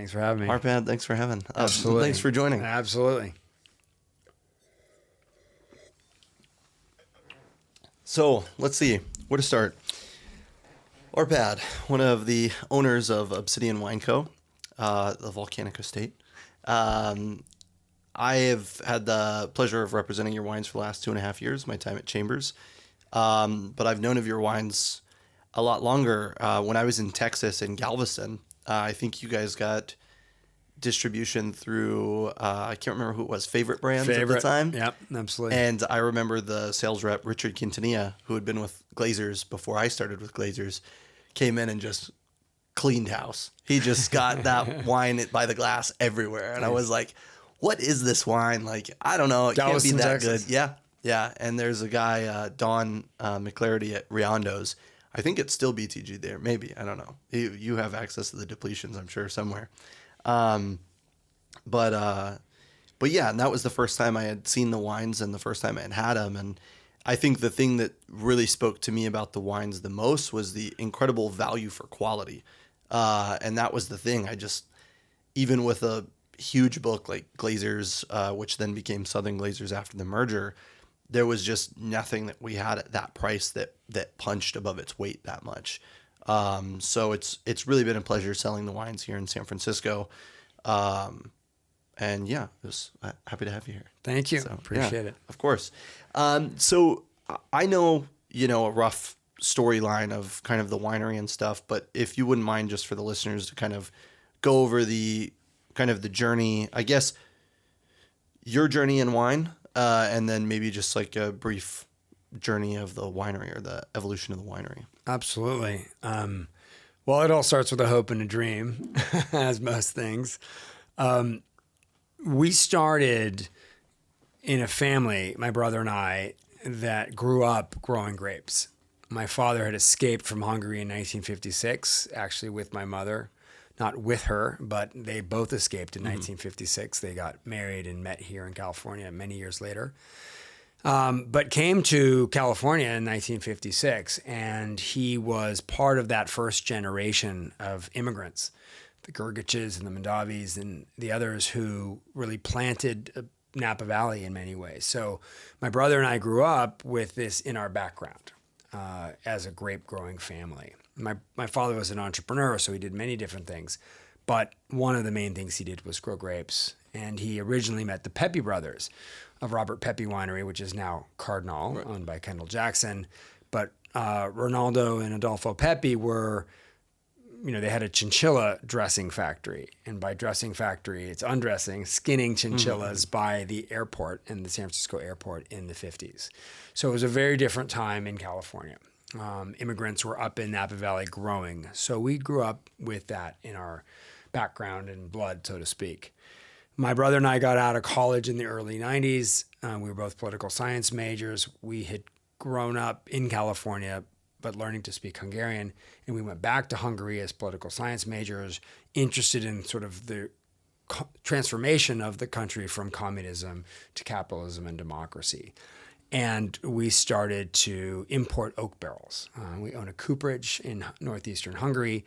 Thanks for having me. Arpad, thanks for having. Absolutely. Thanks for joining. Absolutely. So let's see where to start. Arpad, one of the owners of Obsidian Wine Co., the volcanic estate. I have had the pleasure of representing your wines for the last 2.5 years, my time at Chambers. But I've known of your wines a lot longer. When I was in Texas, in Galveston, I think you guys got distribution through, I can't remember who it was, Favorite Brands at the time. Yep, absolutely. And I remember the sales rep, Richard Quintanilla, who had been with Glazers before I started with Glazers, came in and just cleaned house. He just got that wine by the glass everywhere. And I was like, what is this wine? Like, I don't know. It can't be that Texas. good. Yeah. Yeah. And there's a guy, Don McClarity at Riondo's. I think it's still BTG there. Maybe. I don't know. You have access to the depletions, I'm sure, somewhere. But yeah, and that was the first time I had seen the wines and the first time I had had them. And I think the thing that really spoke to me about the wines the most was the incredible value for quality. And that was the thing. Even with a huge book like Glazers, which then became Southern Glazers after the merger, there was just nothing that we had at that price that punched above its weight that much. So it's really been a pleasure selling the wines here in San Francisco. And yeah, I was happy to have you here. Thank you. So, Appreciate it. Of course. So I know, a rough storyline of kind of the winery and stuff, but if you wouldn't mind just for the listeners to kind of go over the journey, I guess your journey in wine, and then maybe just like a brief journey of the winery or the evolution of the winery. Absolutely. Well, it all starts with a hope and a dream, as most things. We started in a family, my brother and I, that grew up growing grapes. My father had escaped from Hungary in 1956, actually with my mother. Not with her, but they both escaped in 1956. They got married and met here in California many years later. But came to California in 1956, and he was part of that first generation of immigrants, the Gergiches and the Mondavis and the others who really planted Napa Valley in many ways. So my brother and I grew up with this in our background as a grape growing family. My father was an entrepreneur, so he did many different things. But one of the main things he did was grow grapes. And he originally met the Pepe brothers of Robert Pepe Winery, which is now Cardinal, right, owned by Kendall Jackson. But Ronaldo and Adolfo Pepe were, they had a chinchilla dressing factory. And by dressing factory, it's undressing, skinning chinchillas by the airport, in the San Francisco airport in the 50s. So it was a very different time in California. Immigrants were up in Napa Valley growing. So we grew up with that in our background and blood, so to speak. My brother and I got out of college in the early 90s. We were both political science majors. We had grown up in California, but learning to speak Hungarian. And we went back to Hungary as political science majors, interested in sort of the transformation of the country from communism to capitalism and democracy. And we started to import oak barrels. We own a cooperage in northeastern Hungary,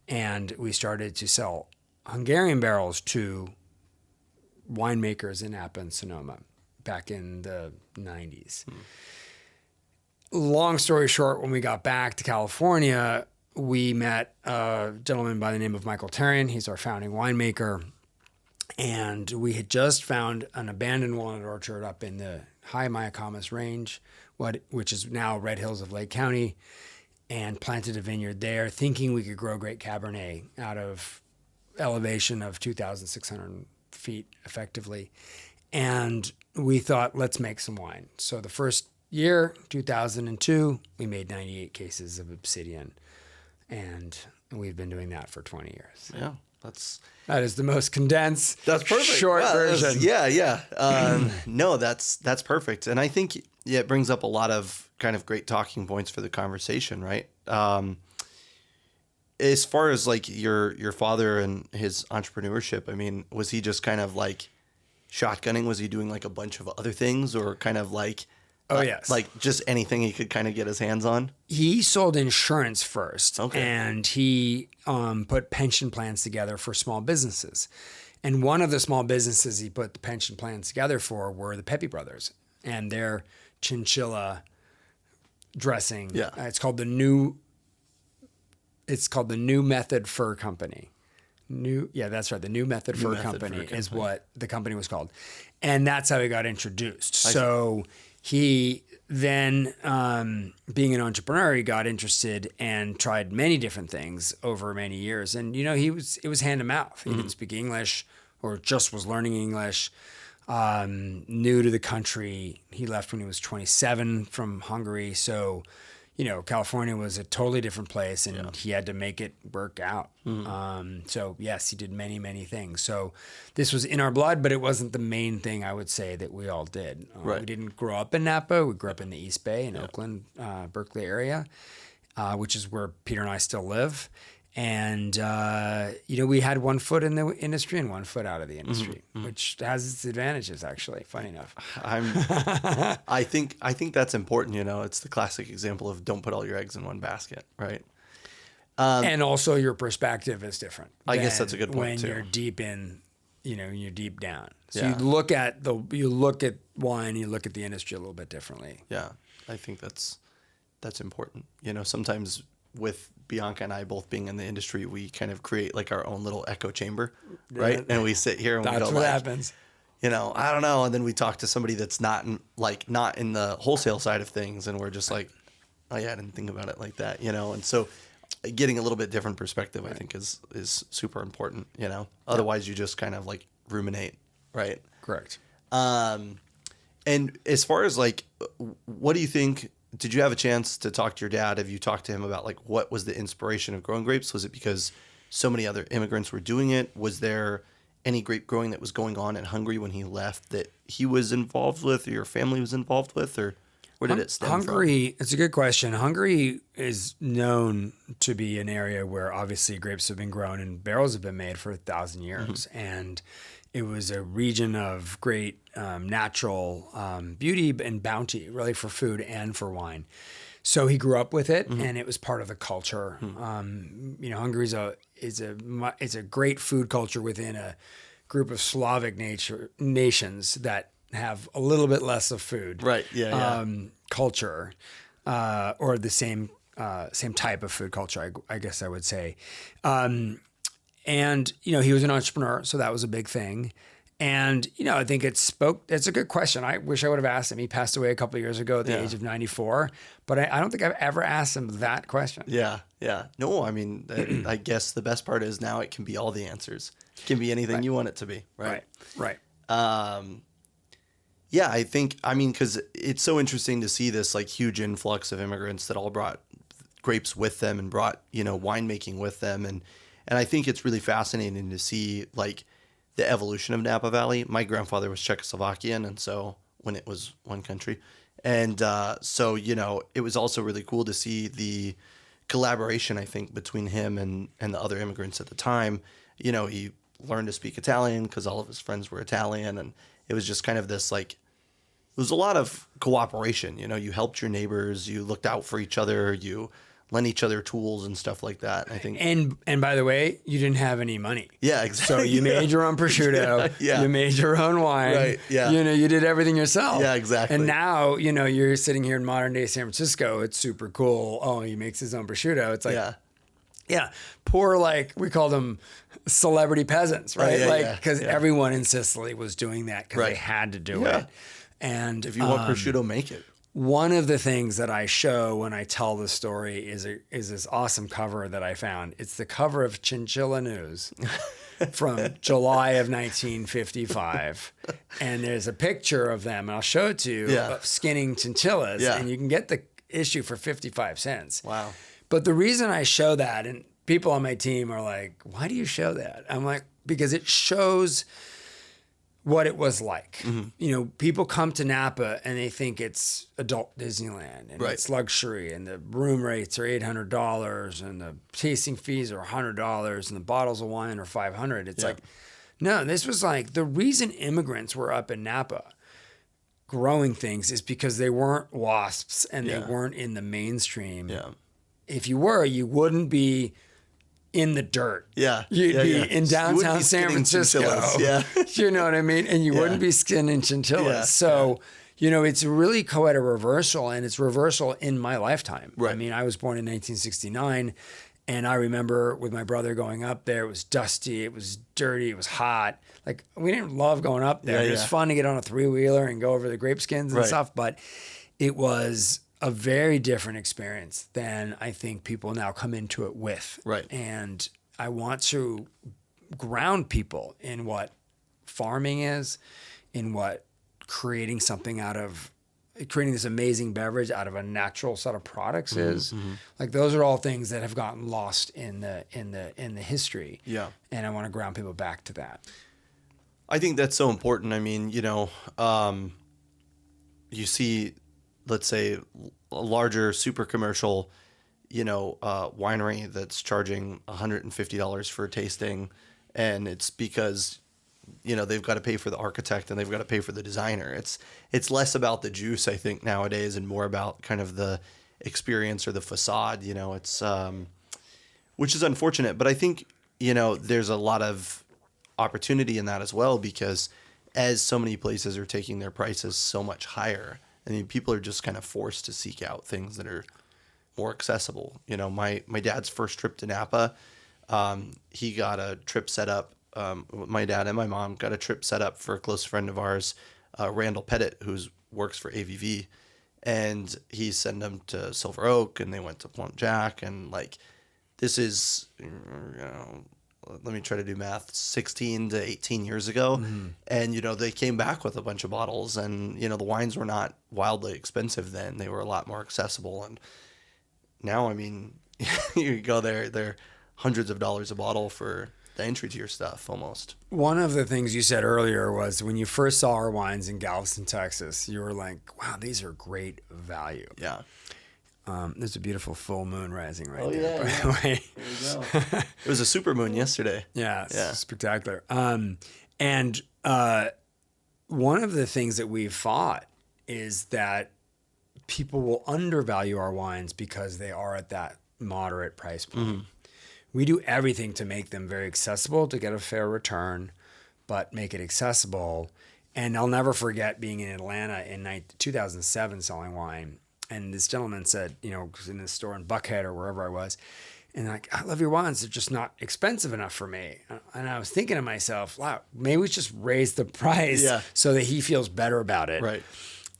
and we started to sell Hungarian barrels to winemakers in Napa and Sonoma back in the 90s. Long story short, when we got back to California, we met a gentleman by the name of Michael Terrian. He's our founding winemaker. And we had just found an abandoned walnut orchard up in the high Mayacamas range, which is now Red Hills of Lake County, and planted a vineyard there, thinking we could grow great Cabernet out of elevation of 2,600 feet effectively. And we thought, let's make some wine. So the first year, 2002, we made 98 cases of Obsidian. And we've been doing that for 20 years. Yeah. That is the most condensed, that's perfect. Short version. Yeah. No, that's perfect. And I think, it brings up a lot of kind of great talking points for the conversation, right? As far as like your father and his entrepreneurship, I mean, was he just kind of like shotgunning? Was he doing like a bunch of other things, or kind of like Oh, yes. Like just anything he could kind of get his hands on? He sold insurance first, Okay. and he put pension plans together for small businesses. And one of the small businesses he put the pension plans together for were the Pepe brothers and their chinchilla dressing. Yeah. It's called the New Method Fur Company. That's right. The New Method Fur Company is what the company was called. And that's how he got introduced. So he then, being an entrepreneur, he got interested and tried many different things over many years. And, it was hand to mouth. He didn't speak English or just was learning English, new to the country. He left when he was 27 from Hungary. So, California was a totally different place, and he had to make it work out. So yes, he did many, many things. So this was in our blood, but it wasn't the main thing I would say that we all did. Right. We didn't grow up in Napa. We grew up in the East Bay in Oakland, Berkeley area, which is where Peter and I still live. And, we had one foot in the industry and one foot out of the industry, which has its advantages, actually, funny enough. I think that's important. It's the classic example of don't put all your eggs in one basket, right? And also your perspective is different. I guess that's a good point when too. you're deep in, you're deep down. So Yeah. you look at wine, you look at the industry a little bit differently. Yeah, I think that's important. Sometimes with Bianca and I both being in the industry, we kind of create like our own little echo chamber, right? And we sit here and we That's go what like, happens. I don't know. And then we talk to somebody that's not in the wholesale side of things, and we're just like, oh yeah, I didn't think about it like that, And so getting a little bit different perspective, I think is super important, Otherwise you just kind of like ruminate, right? Correct. And as far as like, what do you think? Did you have a chance to talk to your dad? Have you talked to him about like what was the inspiration of growing grapes? Was it because so many other immigrants were doing it? Was there any grape growing that was going on in Hungary when he left that he was involved with or your family was involved with, or where did it stem Hungary, it's a good question. Hungary is known to be an area where obviously grapes have been grown and barrels have been made for 1,000 years. And it was a region of great natural beauty and bounty, really, for food and for wine. So he grew up with it, and it was part of the culture. Hungary is a great food culture within a group of Slavic nations that have a little bit less of food, Right. Yeah. culture, or the same type of food culture, I guess I would say. And, he was an entrepreneur, so that was a big thing. And, I think it's a good question. I wish I would have asked him. He passed away a couple of years ago at the age of 94, but I don't think I've ever asked him that question. Yeah. No, I mean, I guess the best part is now it can be all the answers. It can be anything you want it to be, right? Right. Yeah, I think, because it's so interesting to see this like huge influx of immigrants that all brought grapes with them and brought, winemaking with them. And I think it's really fascinating to see like the evolution of Napa Valley. My grandfather was Czechoslovakian, and so when it was one country. And so, it was also really cool to see the collaboration, I think, between him and the other immigrants at the time. He learned to speak Italian because all of his friends were Italian. And it was just kind of this like, it was a lot of cooperation. You helped your neighbors, you looked out for each other, you lent each other tools and stuff like that. I think. And by the way, you didn't have any money. Yeah, exactly. So you made your own prosciutto. Yeah. You made your own wine. Right. Yeah. You did everything yourself. Yeah, exactly. And now, you're sitting here in modern day San Francisco. It's super cool. Oh, he makes his own prosciutto. It's like, yeah, poor, like we call them celebrity peasants, right? Because everyone in Sicily was doing that because they had to do it. And if you want prosciutto, make it. One of the things that I show when I tell the story is this awesome cover that I found. It's the cover of Chinchilla News from July of 1955. And there's a picture of them, and I'll show it to you, of skinning chinchillas. Yeah. And you can get the issue for 55 cents. Wow. But the reason I show that, and people on my team are like, why do you show that? I'm like, because it shows what it was like. People come to Napa and they think it's adult Disneyland and it's luxury and the room rates are $800 and the tasting fees are $100 and the bottles of wine are $500. It's like, no, this was like the reason immigrants were up in Napa growing things is because they weren't wasps and they Yeah. weren't in the mainstream. Yeah. If you were, you wouldn't be in the dirt. Yeah. You'd Yeah, be yeah. in You wouldn't downtown be San skinning Francisco. chinchillas. Yeah. You know what I mean? And you Yeah. wouldn't be skinning chinchillas. Yeah, So, you know, it's really quite a reversal, and it's reversal in my lifetime. Right. I mean, I was born in 1969, and I remember with my brother going up there, it was dusty, it was dirty, it was hot. Like, we didn't love going up there. Yeah, It was yeah. fun to get on a three-wheeler and go over the grape skins and Right. stuff, but it was a very different experience than I think people now come into it with. Right. And I want to ground people in what farming is, in what creating something out of creating this amazing beverage out of a natural set of products is. Like, those are all things that have gotten lost in the history. Yeah. And I want to ground people back to that. I think that's so important. I mean, you know, you see, let's say, a larger super commercial, you know, winery that's charging $150 for a tasting, and it's because, you know, they've got to pay for the architect and they've got to pay for the designer. It's less about the juice, I think, nowadays, and more about kind of the experience or the facade. You know, it's which is unfortunate, but I think, you know, there's a lot of opportunity in that as well, because as so many places are taking their prices so much higher, I mean, people are just kind of forced to seek out things that are more accessible. You know, my dad's first trip to Napa, he got a trip set up. My dad and my mom got a trip set up for a close friend of ours, Randall Pettit, who works for AVV, and he sent them to Silver Oak, and they went to Plum Jack, and like, this is, you know, let me try to do math, 16 to 18 years ago. And, you know, they came back with a bunch of bottles, and, you know, the wines were not wildly expensive then. They were a lot more accessible. And now, I mean, you go there, they're hundreds of dollars a bottle for the entry to your stuff almost. One of the things you said earlier was when you first saw our wines in Galveston, Texas, you were like, wow, these are great value. Yeah. There's a beautiful full moon rising right Oh, there, yeah, by yeah. the way. There you go. It was a super moon yesterday. Yeah, it's Yeah. spectacular. And one of the things that we've fought is that people will undervalue our wines because they are at that moderate price point. We do everything to make them very accessible, to get a fair return, but make it accessible. And I'll never forget being in Atlanta in 2007 selling wine. And this gentleman said, you know, in this store in Buckhead or wherever I was, and like, I love your wines. They're just not expensive enough for me. And I was thinking to myself, wow, maybe we just raise the price Yeah. so that he feels better about it. Right.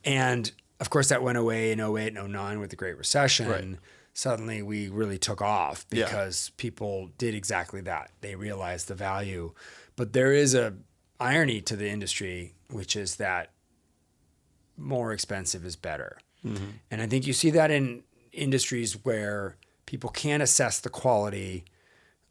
And of course, that went away in 08 and 09 with the Great Recession. Right. Suddenly, we really took off Yeah. because people did exactly that. They realized the value. But there is a irony to the industry, which is that more expensive is better. And I think you see that in industries where people can't assess the quality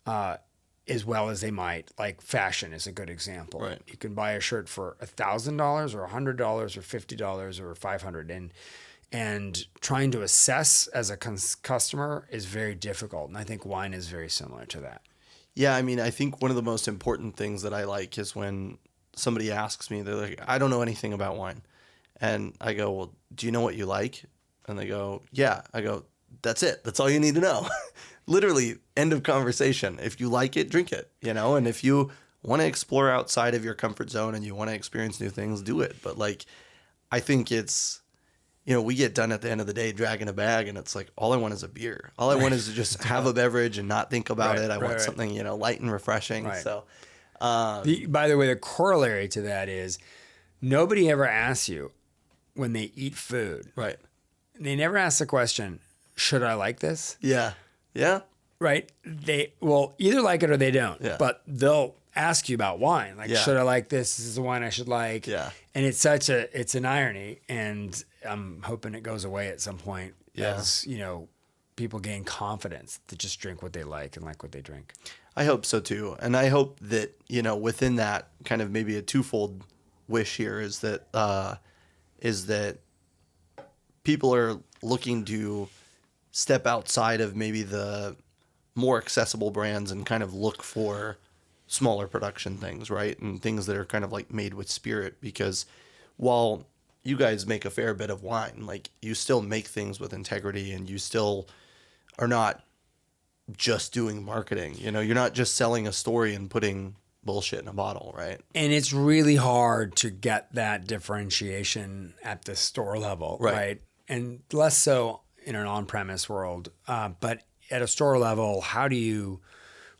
as well as they might. Like fashion is a good example. Right. You can buy a shirt for $1,000 or $100 or $50 or $500, and trying to assess as a customer is very difficult. And I think wine is very similar to that. Yeah, I mean, I think one of the most important things that I like is when somebody asks me, they're like, I don't know anything about wine. And I go, well, do you know what you like? And they go, yeah. I go, that's it. That's all you need to know. Literally, end of conversation. If you like it, drink it, you know? And if you want to explore outside of your comfort zone and you want to experience new things, do it. But like, I think it's, you know, we get done at the end of the day dragging a bag, and it's like, all I want is a beer. All I want is to just have a beverage and not think about it. I want something, you know, light and refreshing. Right. So, By the way, the corollary to that is nobody ever asks you when they eat food. right. They never ask the question, should I like this? Yeah. Yeah. Right? They will either like it or they don't. Yeah. But they'll ask you about wine. Like, Yeah. should I like this? This is the wine I should like. Yeah. And it's an irony. And I'm hoping it goes away at some point Yeah. as, you know, people gain confidence to just drink what they like and like what they drink. I hope so too. And I hope that, you know, within that kind of maybe a twofold wish here is that people are looking to step outside of maybe the more accessible brands and kind of look for smaller production things, right? And things that are kind of like made with spirit, because while you guys make a fair bit of wine. Like, you still make things with integrity, and you still are not just doing marketing. You know, you're not just selling a story and putting bullshit in a bottle, right? And it's really hard to get that differentiation at the store level, right? And less so in an on-premise world. But at a store level, how do you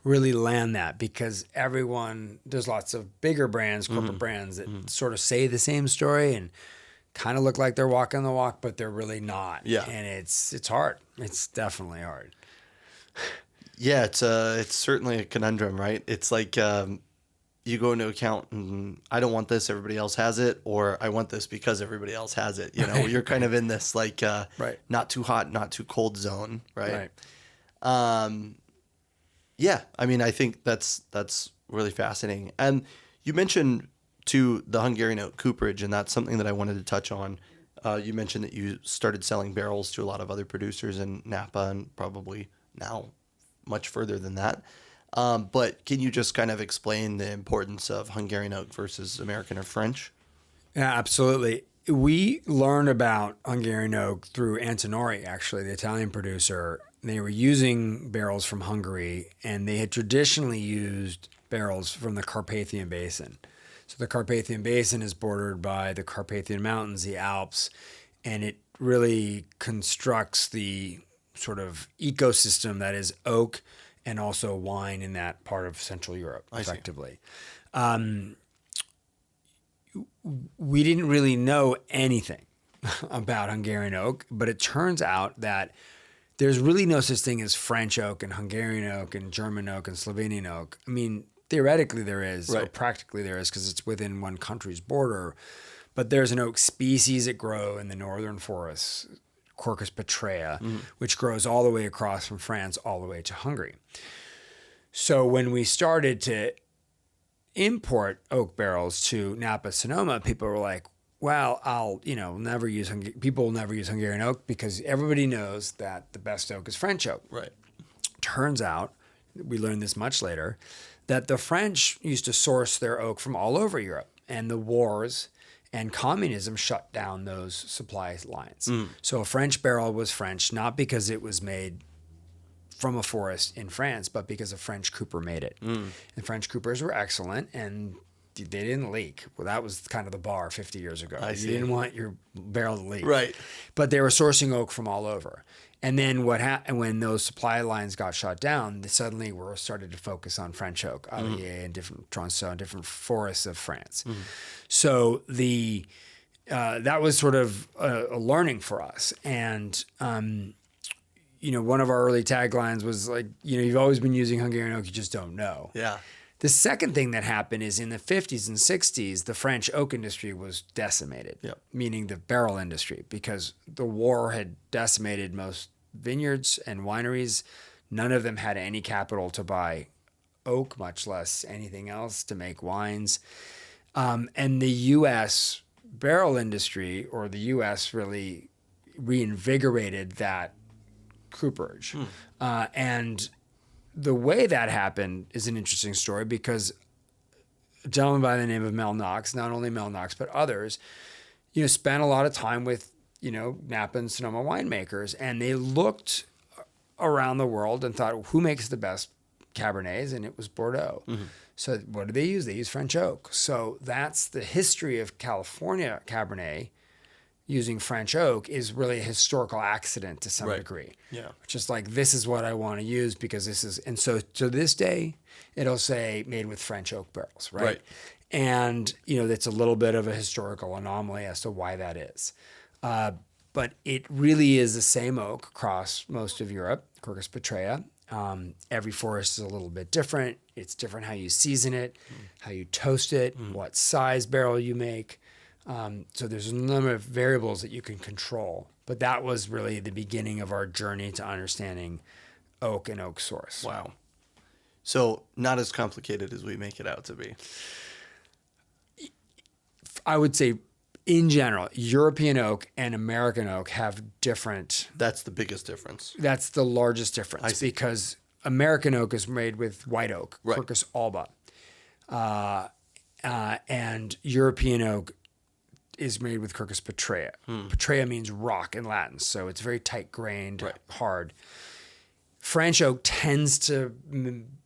really land that? Because there's lots of bigger brands, corporate brands that sort of say the same story and kind of look like they're walking the walk, but they're really not. Yeah. And it's hard. It's definitely hard. Yeah, it's certainly a conundrum, right? It's like you go into account and I don't want this, everybody else has it, or I want this because everybody else has it. You know, you're kind of in this like not too hot, not too cold zone, right? Yeah, I mean, I think that's really fascinating. And you mentioned to the Hungarian oak cooperage, and that's something that I wanted to touch on. You mentioned that you started selling barrels to a lot of other producers in Napa, and probably now much further than that. But can you just kind of explain the importance of Hungarian oak versus American or French? Yeah, absolutely. We learned about Hungarian oak through Antinori, actually, the Italian producer. They were using barrels from Hungary, and they had traditionally used barrels from the Carpathian Basin. So the Carpathian Basin is bordered by the Carpathian Mountains, the Alps, and it really constructs the sort of ecosystem that is oak and also wine in that part of Central Europe, effectively. We didn't really know anything about Hungarian oak, but it turns out that there's really no such thing as French oak and Hungarian oak and German oak and Slovenian oak. I mean, theoretically there is, or practically there is, because it's within one country's border. But there's an oak species that grow in the northern forests, Quercus petraea, which grows all the way across from France all the way to Hungary. So when we started to import oak barrels to Napa Sonoma, people were like, well, people will never use Hungarian oak because everybody knows that the best oak is French oak. Right. Turns out, we learned this much later, that the French used to source their oak from all over Europe, and the wars and communism shut down those supply lines. So a French barrel was French, not because it was made from a forest in France, but because a French cooper made it. And French coopers were excellent, and they didn't leak. Well, that was kind of the bar 50 years ago. You didn't want your barrel to leak. Right. But they were sourcing oak from all over. And then when those supply lines got shut down, they suddenly were started to focus on French oak, Allier and different Tronçon, and different forests of France. So that was sort of a learning for us. And one of our early taglines was like, you've always been using Hungarian oak, you just don't know. Yeah. The second thing that happened is in the 50s and 60s, the French oak industry was decimated, meaning the barrel industry, because the war had decimated most vineyards and wineries. None of them had any capital to buy oak, much less anything else to make wines. And the U.S. barrel industry, or the U.S. really reinvigorated that cooperage. And the way that happened is an interesting story, because a gentleman by the name of Mel Knox, not only Mel Knox, but others, spent a lot of time with, Napa and Sonoma winemakers, and they looked around the world and thought, who makes the best Cabernets? And it was Bordeaux. So what do they use? They use French oak. So that's the history of California Cabernet using French oak, is really a historical accident to some degree. Yeah. Which is like, this is what I want to use because this is, and so to this day, it'll say made with French oak barrels, right? And, that's a little bit of a historical anomaly as to why that is. But it really is the same oak across most of Europe, Quercus petraea. Every forest is a little bit different. It's different how you season it, how you toast it, what size barrel you make. So there's a number of variables that you can control. But that was really the beginning of our journey to understanding oak and oak source. Wow. So not as complicated as we make it out to be. I would say, in general, European oak and American oak have different... That's the biggest difference. That's the largest difference, because American oak is made with white oak, Quercus alba. And European oak is made with Quercus petraea. Petraea means rock in Latin, so it's very tight grained, hard. French oak tends to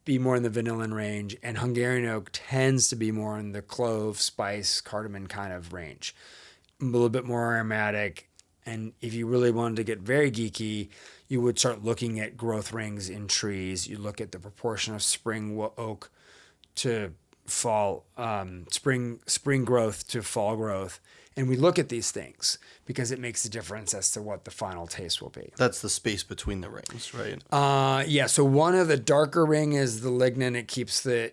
be more in the vanillin range, and Hungarian oak tends to be more in the clove, spice, cardamom kind of range. A little bit more aromatic. And if you really wanted to get very geeky, you would start looking at growth rings in trees. You look at the proportion of spring oak to fall, spring growth to fall growth. And we look at these things because it makes a difference as to what the final taste will be. That's the space between the rings, right? Yeah. So one of the darker ring is the lignin. It keeps the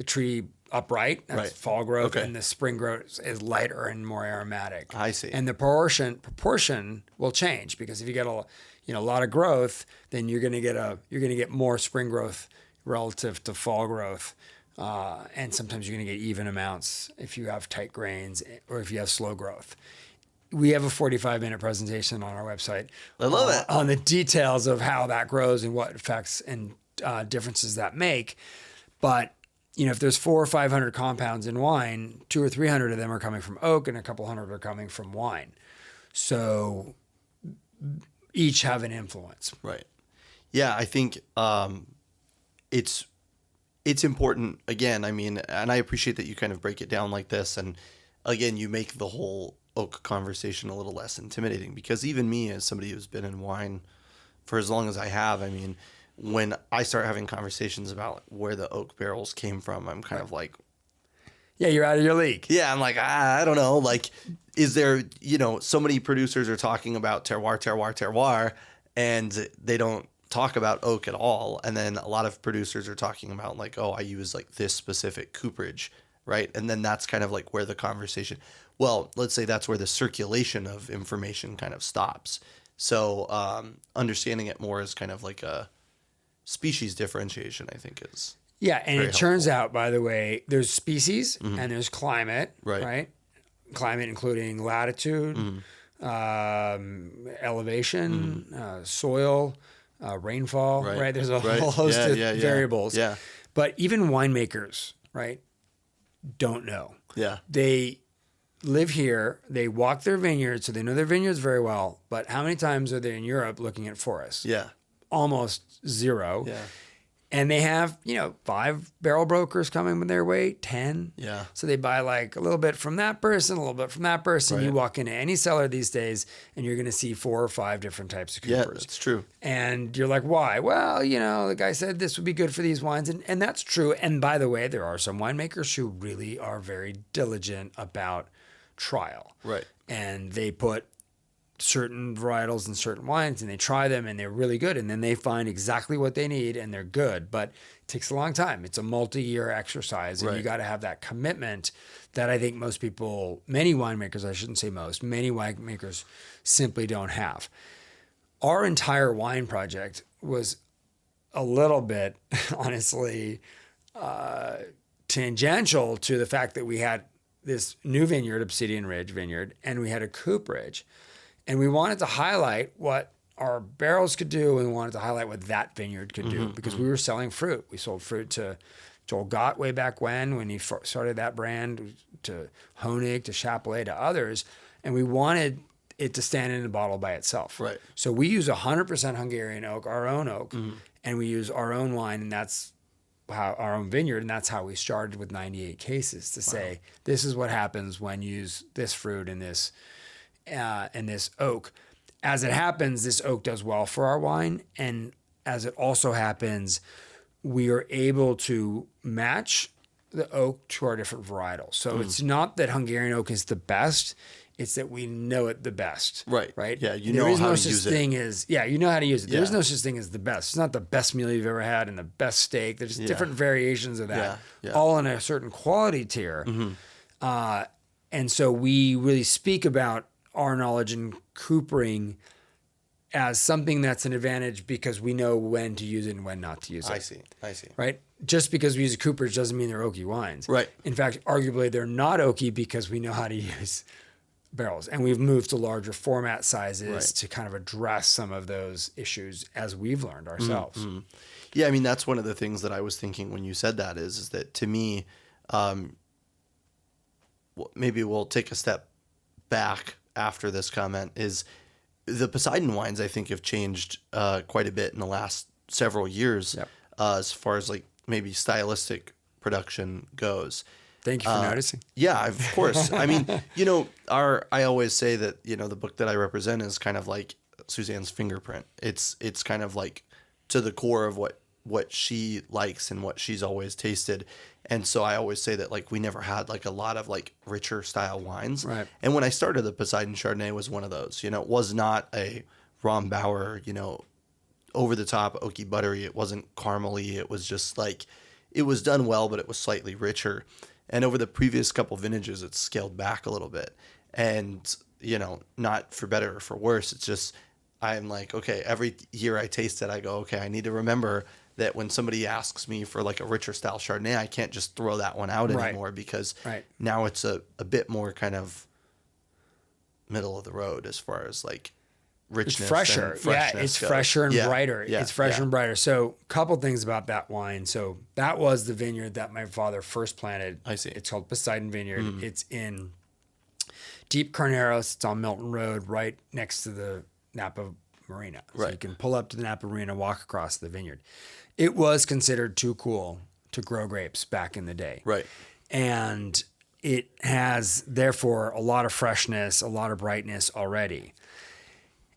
tree upright. That's fall growth, and the spring growth is lighter and more aromatic. I see. And the proportion will change because if you get a lot of growth, then you're going to get more spring growth relative to fall growth. And sometimes you're going to get even amounts if you have tight grains or if you have slow growth. We have a 45-minute presentation on our website. I love it. On the details of how that grows and what effects and differences that make. But, if there's 400 or 500 compounds in wine, 200 or 300 of them are coming from oak and a couple hundred are coming from wine. So each have an influence. Right. Yeah, I think it's important, again, and I appreciate that you kind of break it down like this. And again, you make the whole oak conversation a little less intimidating because even me, as somebody who's been in wine for as long as I have, when I start having conversations about where the oak barrels came from, I'm kind of like, yeah, you're out of your league. Yeah, I'm like, I don't know. Like, is there, so many producers are talking about terroir, and they don't talk about oak at all. And then a lot of producers are talking about like, oh, I use like this specific cooperage, right? And then that's kind of like where the conversation, well, let's say that's where the circulation of information kind of stops. So understanding it more as kind of like a species differentiation, I think is and it turns out, by the way, there's species and there's climate, right? Climate including latitude, elevation, soil, rainfall, right? There's a whole host of variables. Yeah. But even winemakers, right, don't know. Yeah. They live here, they walk their vineyards, so they know their vineyards very well. But how many times are they in Europe looking at forests? Yeah. Almost zero. Yeah. And they have, 5 barrel brokers coming their way, 10. Yeah. So they buy like a little bit from that person, a little bit from that person. Right. You walk into any cellar these days and you're going to see 4 or 5 different types of coopers. Yeah, that's true. And you're like, why? Well, the guy said this would be good for these wines. And that's true. And by the way, there are some winemakers who really are very diligent about trial. Right. And they put certain varietals and certain wines and they try them and they're really good. And then they find exactly what they need and they're good. But it takes a long time. It's a multi-year exercise. And you got to have that commitment that I think many winemakers, I shouldn't say most, many winemakers simply don't have. Our entire wine project was a little bit, honestly, tangential to the fact that we had this new vineyard, Obsidian Ridge Vineyard, and we had a cooperage. And we wanted to highlight what our barrels could do, and we wanted to highlight what that vineyard could do because we were selling fruit. We sold fruit to Joel Gott way back when he started that brand, to Honig, to Chapelet, to others. And we wanted it to stand in a bottle by itself. Right. So we use 100% Hungarian oak, our own oak, and we use our own wine, and that's how our own vineyard, and that's how we started with 98 cases to say, this is what happens when you use this fruit and this oak. As it happens, this oak does well for our wine. And as it also happens, we are able to match the oak to our different varietals. So it's not that Hungarian oak is the best. It's that we know it the best. Right. Yeah, you know how to use it. You know how to use it. There's no such thing as the best. It's not the best meal you've ever had and the best steak. There's different variations of that, all in a certain quality tier. And so we really speak about our knowledge in coopering as something that's an advantage because we know when to use it and when not to use it. I see. Right? Just because we use a cooperage doesn't mean they're oaky wines. Right. In fact, arguably they're not oaky because we know how to use barrels. And we've moved to larger format sizes to kind of address some of those issues as we've learned ourselves. Yeah, that's one of the things that I was thinking when you said that is that to me, maybe we'll take a step back after this comment, is the Poseidon wines, I think, have changed quite a bit in the last several years. Yep. As far as like maybe stylistic production goes. Thank you for noticing. Yeah, of course. I mean, I always say that, the book that I represent is kind of like Suzanne's fingerprint. It's kind of like to the core of what she likes and what she's always tasted. And so I always say that like we never had like a lot of like richer style wines. Right. And when I started, the Poseidon Chardonnay was one of those. It was not a Ron Bauer, over the top oaky buttery. It wasn't caramely. It was just like, it was done well, but it was slightly richer. And over the previous couple vintages, it's scaled back a little bit. And, not for better or for worse. It's just, I'm like, okay, every year I taste it, I go, okay, I need to remember that when somebody asks me for like a richer style Chardonnay, I can't just throw that one out anymore, because now it's a bit more kind of middle of the road as far as like richness. It's fresher. It's goes. fresher and brighter. Yeah. It's fresher and brighter. So a couple things about that wine. So that was the vineyard that my father first planted. I see. It's called Poseidon Vineyard. It's in Deep Carneros. It's on Milton Road, right next to the Napa Marina. So you can pull up to the Napa Marina, walk across the vineyard. It was considered too cool to grow grapes back in the day. Right. And it has, therefore, a lot of freshness, a lot of brightness already.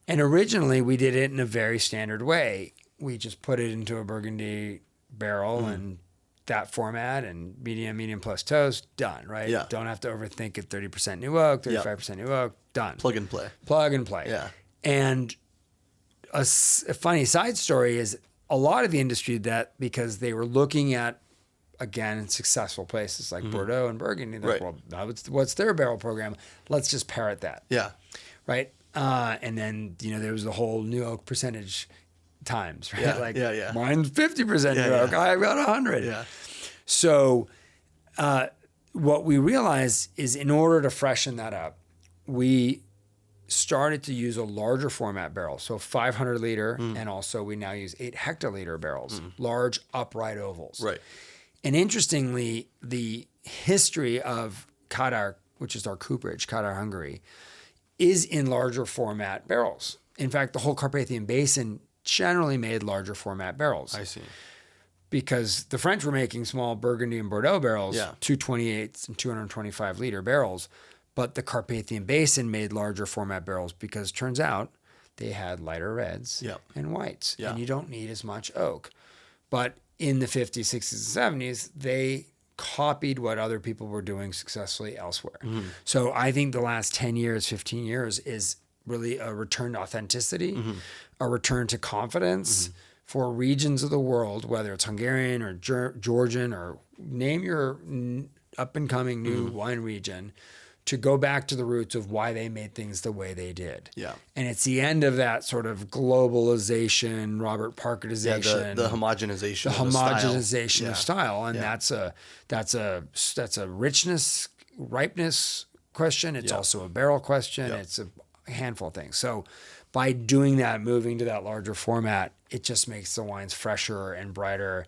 And originally, we did it in a very standard way. We just put it into a Burgundy barrel and that format, and medium plus toast, done, right? Yeah. Don't have to overthink it. 30% new oak, 35% new oak, done. Plug and play. Plug and play. Yeah. And a funny side story is a lot of the industry that, because they were looking at, again, successful places like Bordeaux and Burgundy, they're like, well, what's their barrel program? Let's just parrot that. Yeah. Right. And then, there was the whole new oak percentage times, right? Yeah. Mine's 50% new oak. I've got 100. Yeah. So what we realized is, in order to freshen that up, we started to use a larger format barrel. So 500 liter. And also we now use 8 hectoliter barrels, large upright ovals. Right. And interestingly, the history of Kadar, which is our cooperage, Kadar, Hungary, is in larger format barrels. In fact, the whole Carpathian Basin generally made larger format barrels. I see. Because the French were making small Burgundy and Bordeaux barrels, 228 and 225 liter barrels, but the Carpathian Basin made larger format barrels because turns out they had lighter reds and whites, and you don't need as much oak. But in the 50s, 60s, and 70s, they copied what other people were doing successfully elsewhere. So I think the last 10 years, 15 years is really a return to authenticity, a return to confidence for regions of the world, whether it's Hungarian or Georgian, or name your up and coming new wine region, to go back to the roots of why they made things the way they did. Yeah. And it's the end of that sort of globalization, Robert Parkerization. The homogenization. The homogenization of style. And Yeah. that's a richness, ripeness question. It's also a barrel question. It's a handful of things. So by doing that, moving to that larger format, it just makes the wines fresher and brighter.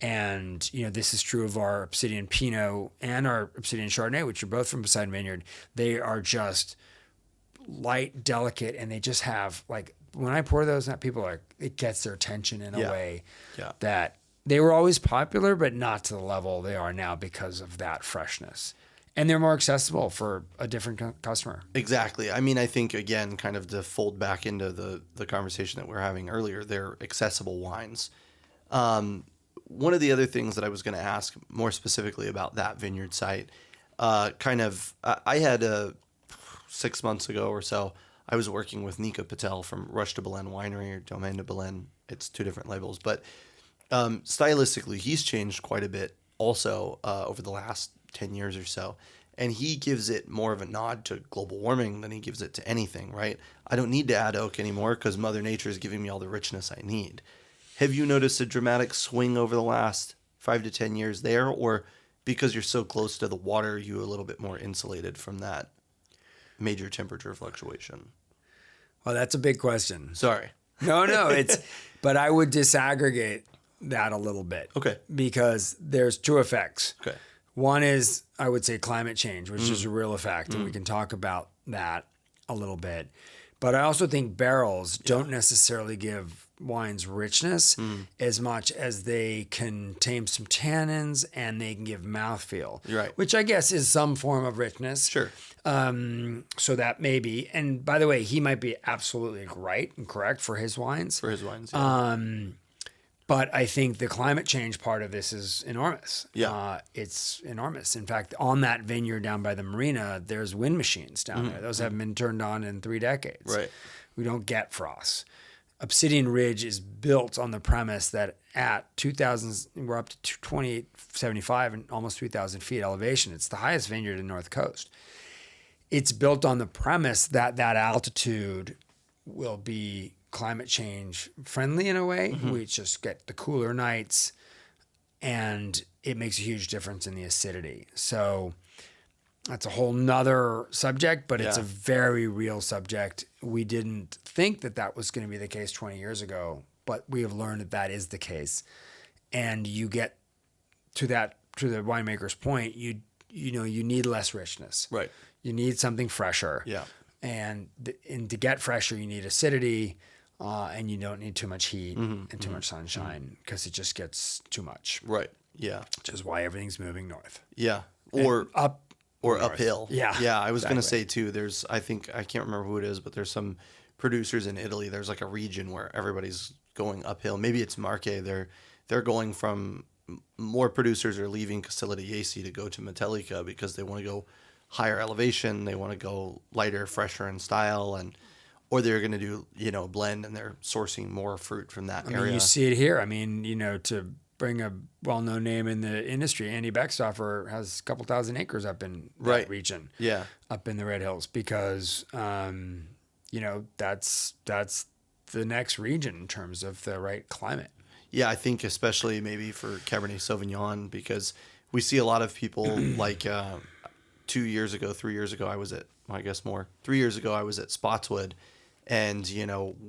And, this is true of our Obsidian Pinot and our Obsidian Chardonnay, which are both from Poseidon Vineyard. They are just light, delicate, and they just have, like, when I pour those, people are like, it gets their attention in a way that they were always popular, but not to the level they are now because of that freshness. And they're more accessible for a different customer. Exactly. I mean, I think, again, kind of to fold back into the conversation that we were having earlier, they're accessible wines. One of the other things that I was going to ask more specifically about that vineyard site, I had 6 months ago or so, I was working with Nico Patel from Rush de Belen Winery, or Domaine de Belen. It's 2 different labels. But stylistically, he's changed quite a bit also over the last 10 years or so. And he gives it more of a nod to global warming than he gives it to anything, right? I don't need to add oak anymore because Mother Nature is giving me all the richness I need. Have you noticed a dramatic swing over the last 5 to 10 years there? Or because you're so close to the water, are you a little bit more insulated from that major temperature fluctuation? Well, that's a big question. Sorry. No, but I would disaggregate that a little bit. Okay. Because there's 2 effects. Okay. One is, I would say, climate change, which is a real effect, and we can talk about that a little bit. But I also think barrels don't necessarily give wines richness as much as they can tame some tannins and they can give mouthfeel, Right. which I guess is some form of richness. Sure. So that may be. And by the way, he might be absolutely right and correct for his wines. For his wines. Yeah. But I think the climate change part of this is enormous. Yeah. It's enormous. In fact, on that vineyard down by the marina, there's wind machines down there. Those haven't been turned on in 3 decades. Right. We don't get frost. Obsidian Ridge is built on the premise that at 2,000, we're up to 2,875 and almost 3,000 feet elevation. It's the highest vineyard in North Coast. It's built on the premise that that altitude will be climate change friendly in a way. We just get the cooler nights and it makes a huge difference in the acidity. So that's a whole nother subject, but it's a very real subject. We didn't think that that was going to be the case 20 years ago, but we have learned that that is the case. And you get to that, to the winemaker's point, you need less richness. Right. You need something fresher. Yeah. And to get fresher, you need acidity. And you don't need too much heat and too much sunshine because it just gets too much. Right. Yeah. Which is why everything's moving north. Yeah. Or up or north. uphill. Yeah. Yeah. I was going to exactly. say too, I can't remember who it is, but there's some producers in Italy. There's like a region where everybody's going uphill. Maybe it's Marche. They're going from, more producers are leaving Castigliese to go to Metallica because they want to go higher elevation. They want to go lighter, fresher in style, or they're going to do, blend, and they're sourcing more fruit from that area. You see it here. I mean, to bring a well-known name in the industry, Andy Beckstoffer has a couple thousand acres up in that region. Yeah. Up in the Red Hills because, that's the next region in terms of the right climate. Yeah, I think especially maybe for Cabernet Sauvignon, because we see a lot of people like 2 years ago, 3 years ago, I was at, I guess more, 3 years ago, I was at Spotswood. And,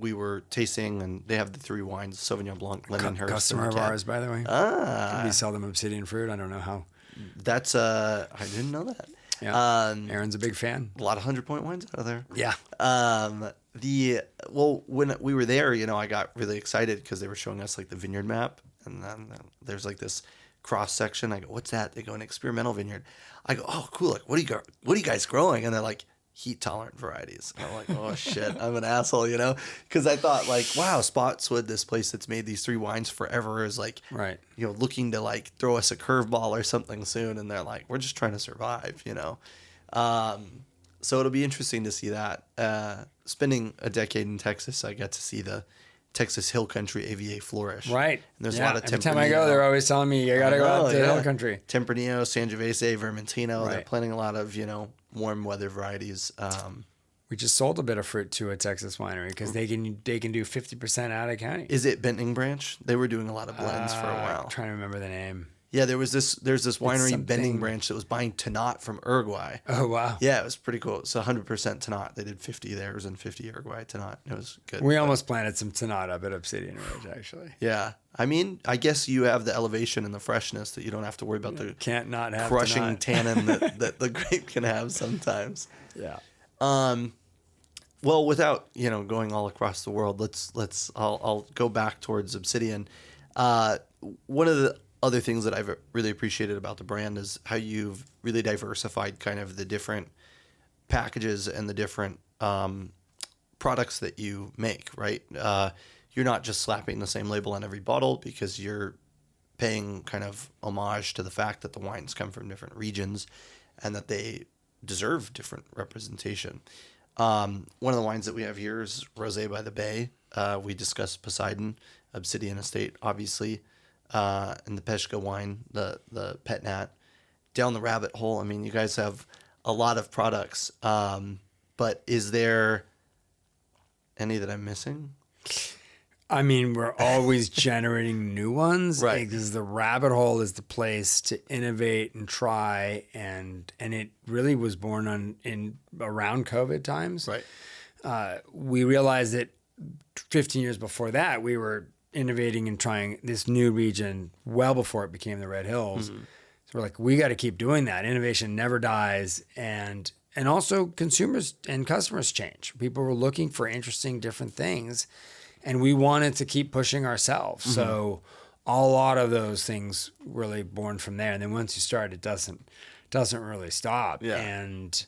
we were tasting, and they have the 3 wines, Sauvignon Blanc, Lindenhurst. Customer of ours, by the way. We sell them Obsidian fruit. I don't know how. That's, I didn't know that. Yeah. Aaron's a big fan. A lot of 100-point wines out of there. Yeah. When we were there, I got really excited because they were showing us like the vineyard map. And then there's like this cross section. I go, what's that? They go, an experimental vineyard. I go, oh, cool. Like, what are you guys growing? And they're like, heat tolerant varieties. And I'm like, oh shit, I'm an asshole, because I thought like, wow, Spotswood, this place that's made these 3 wines forever, is like, right, looking to like throw us a curveball or something soon. And they're like, we're just trying to survive, So it'll be interesting to see that. Spending a decade in Texas, I got to see the Texas Hill Country AVA flourish. Right. And there's a lot of Every time I go, they're always telling me, you got to go out to Hill Country. Tempranillo, Sangiovese, Vermentino. Right. They're planting a lot of, warm weather varieties. We just sold a bit of fruit to a Texas winery because they can do 50% out of county. Is it Bentning Branch? They were doing a lot of blends for a while. I'm trying to remember the name. Yeah, there's this winery, Bentning Branch, that was buying Tannat from Uruguay. Oh, wow. Yeah, it was pretty cool. It's 100% Tannat. They did 50 theirs and 50 Uruguay Tannat. It was good. We almost planted some Tannat up at Obsidian Ridge, actually. Yeah. I mean, I guess you have the elevation and the freshness that you don't have to worry about the can't not have crushing tannin that the grape can have sometimes. Yeah. Well, without, going all across the world, I'll go back towards Obsidian. One of the other things that I've really appreciated about the brand is how you've really diversified kind of the different packages and the different products that you make, right? You're not just slapping the same label on every bottle because you're paying kind of homage to the fact that the wines come from different regions and that they deserve different representation. One of the wines that we have here is Rosé by the Bay. We discussed Poseidon, Obsidian Estate, obviously, and the Peshka wine, the Pet Nat. Down the rabbit hole, I mean, you guys have a lot of products, but is there any that I'm missing? I mean, we're always generating new ones, right? Because the rabbit hole is the place to innovate and try, and it really was born around COVID times, right? We realized that 15 years before that, we were innovating and trying this new region well before it became the Red Hills. Mm-hmm. So we're like, we got to keep doing that. Innovation never dies. And also consumers and customers change. People were looking for interesting, different things, and we wanted to keep pushing ourselves. So a lot of those things really born from there. And then once you start, it doesn't really stop. Yeah. And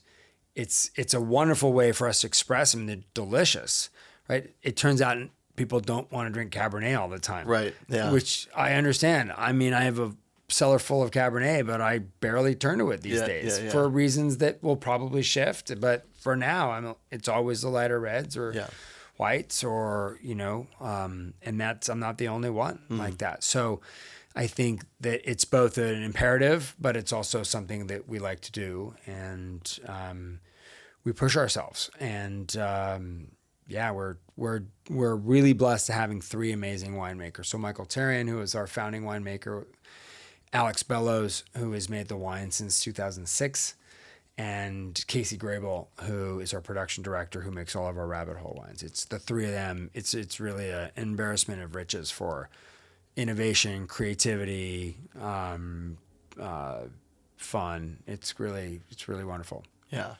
it's a wonderful way for us to express them. They're delicious, right? It turns out people don't want to drink Cabernet all the time. Right. Yeah. Which I understand. I mean, I have a cellar full of Cabernet, but I barely turn to it these days for reasons that will probably shift. But for now, it's always the lighter reds or whites, or and I'm not the only one like that. So I think that it's both an imperative, but it's also something that we like to do, and we push ourselves. And we're really blessed to having 3 amazing winemakers. So Michael Terrian, who is our founding winemaker, Alex Bellows, who has made the wine since 2006, and Casey Grable, who is our production director, who makes all of our Rabbit Hole wines. It's the 3 of them. It's really an embarrassment of riches for innovation, creativity, fun. It's really wonderful. Yeah.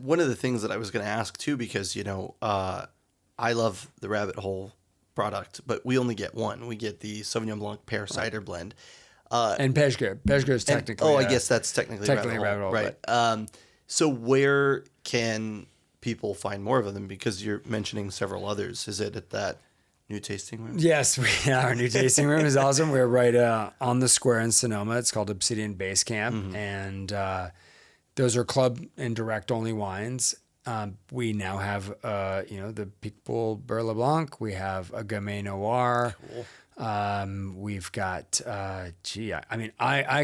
One of the things that I was going to ask too, because I love the Rabbit Hole product, but we only get one. We get the Sauvignon Blanc pear cider blend. And Pejsger. Pejsger is technically. I guess that's technically Rabbit Hole, right? So where can people find more of them? Because you're mentioning several others. Is it at that new tasting room? Yes, our new tasting room is awesome. We're right on the square in Sonoma. It's called Obsidian Base Camp, and those are club and direct only wines. We now have the Picpoul Beurre LeBlanc. We have a Gamay Noir. Cool. We've got, I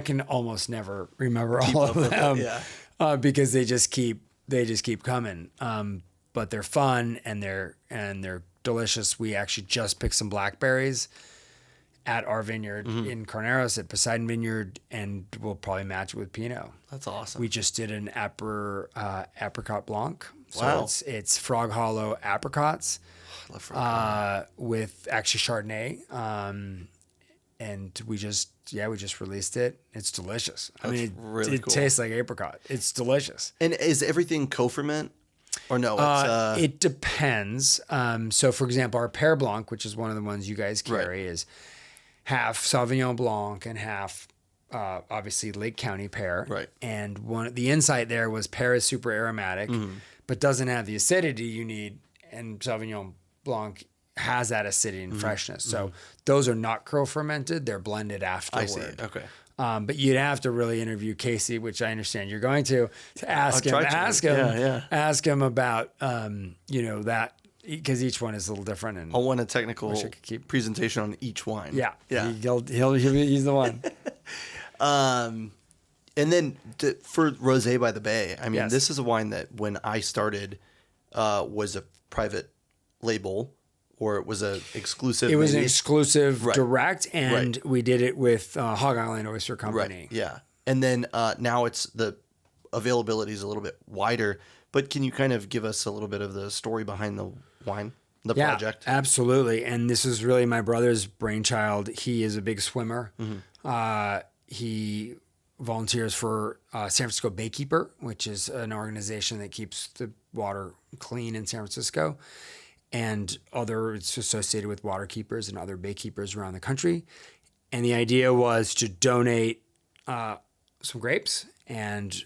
can almost never remember all of them, because they just keep coming. But they're fun and they're delicious. We actually just picked some blackberries at our vineyard in Carneros at Poseidon Vineyard, and we'll probably match it with Pinot. That's awesome. We just did an apricot blanc. So Wow. it's Frog Hollow apricots. I love Frog With actually Chardonnay, and we just released it. It's delicious. That's really it cool. tastes like apricot. It's delicious. And is everything co-ferment or no? It's, it depends. So for example, our Pear Blanc, which is one of the ones you guys carry, is half Sauvignon Blanc and half obviously Lake County pear. Right. And the insight there was pear is super aromatic, but doesn't have the acidity you need, and Sauvignon Blanc has that acidity and freshness. So those are not co-fermented. They're blended afterward. I see. Okay. But you'd have to really interview Casey, which I understand you're going to ask him about, that, because each one is a little different. And I'll want a technical presentation on each wine. Yeah. Yeah. He's the one. And then for Rosé by the Bay, I mean, Yes. this is a wine that when I started was a private label, or it was a exclusive. It was an exclusive direct, and Right. we did it with Hog Island Oyster Company. Right. Yeah. And then now the availability is a little bit wider, but can you kind of give us a little bit of the story behind the wine, the project? Absolutely. And this is really my brother's brainchild. He is a big swimmer. He volunteers for San Francisco Baykeeper, which is an organization that keeps the water clean in San Francisco, and it's associated with water keepers and other baykeepers around the country. And the idea was to donate some grapes and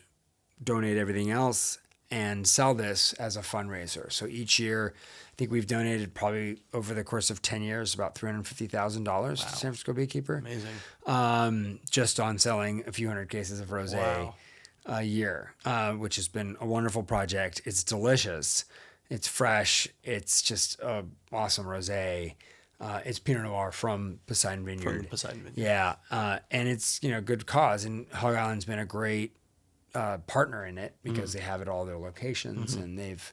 donate everything else and sell this as a fundraiser. So each year, I think we've donated probably over the course of 10 years about $350,000 to San Francisco Baykeeper. Amazing. Just on selling a few hundred cases of rosé a year, which has been a wonderful project. It's delicious. It's fresh. It's just awesome rosé. It's Pinot Noir from Poseidon Vineyard. Yeah. And it's, good cause. And Hog Island's been a great partner in it because they have it all their locations and they've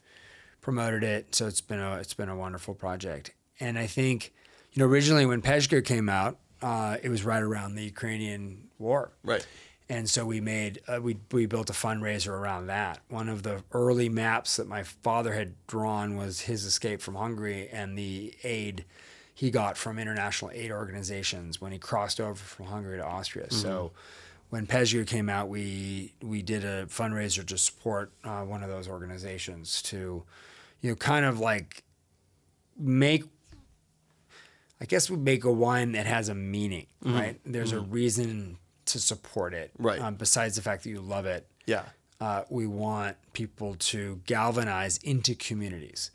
promoted it. So it's been a wonderful project. And I think, originally when Pejsger came out, it was right around the Ukrainian war. Right. And so we made we built a fundraiser around that. One of the early maps that my father had drawn was his escape from Hungary and the aid he got from international aid organizations when he crossed over from Hungary to Austria. So when Pesgio came out, we did a fundraiser to support one of those organizations to, kind of like make, I guess we make a wine that has a meaning, right? There's a reason to support it, Right. Besides the fact that you love it. Yeah. We want people to galvanize into communities.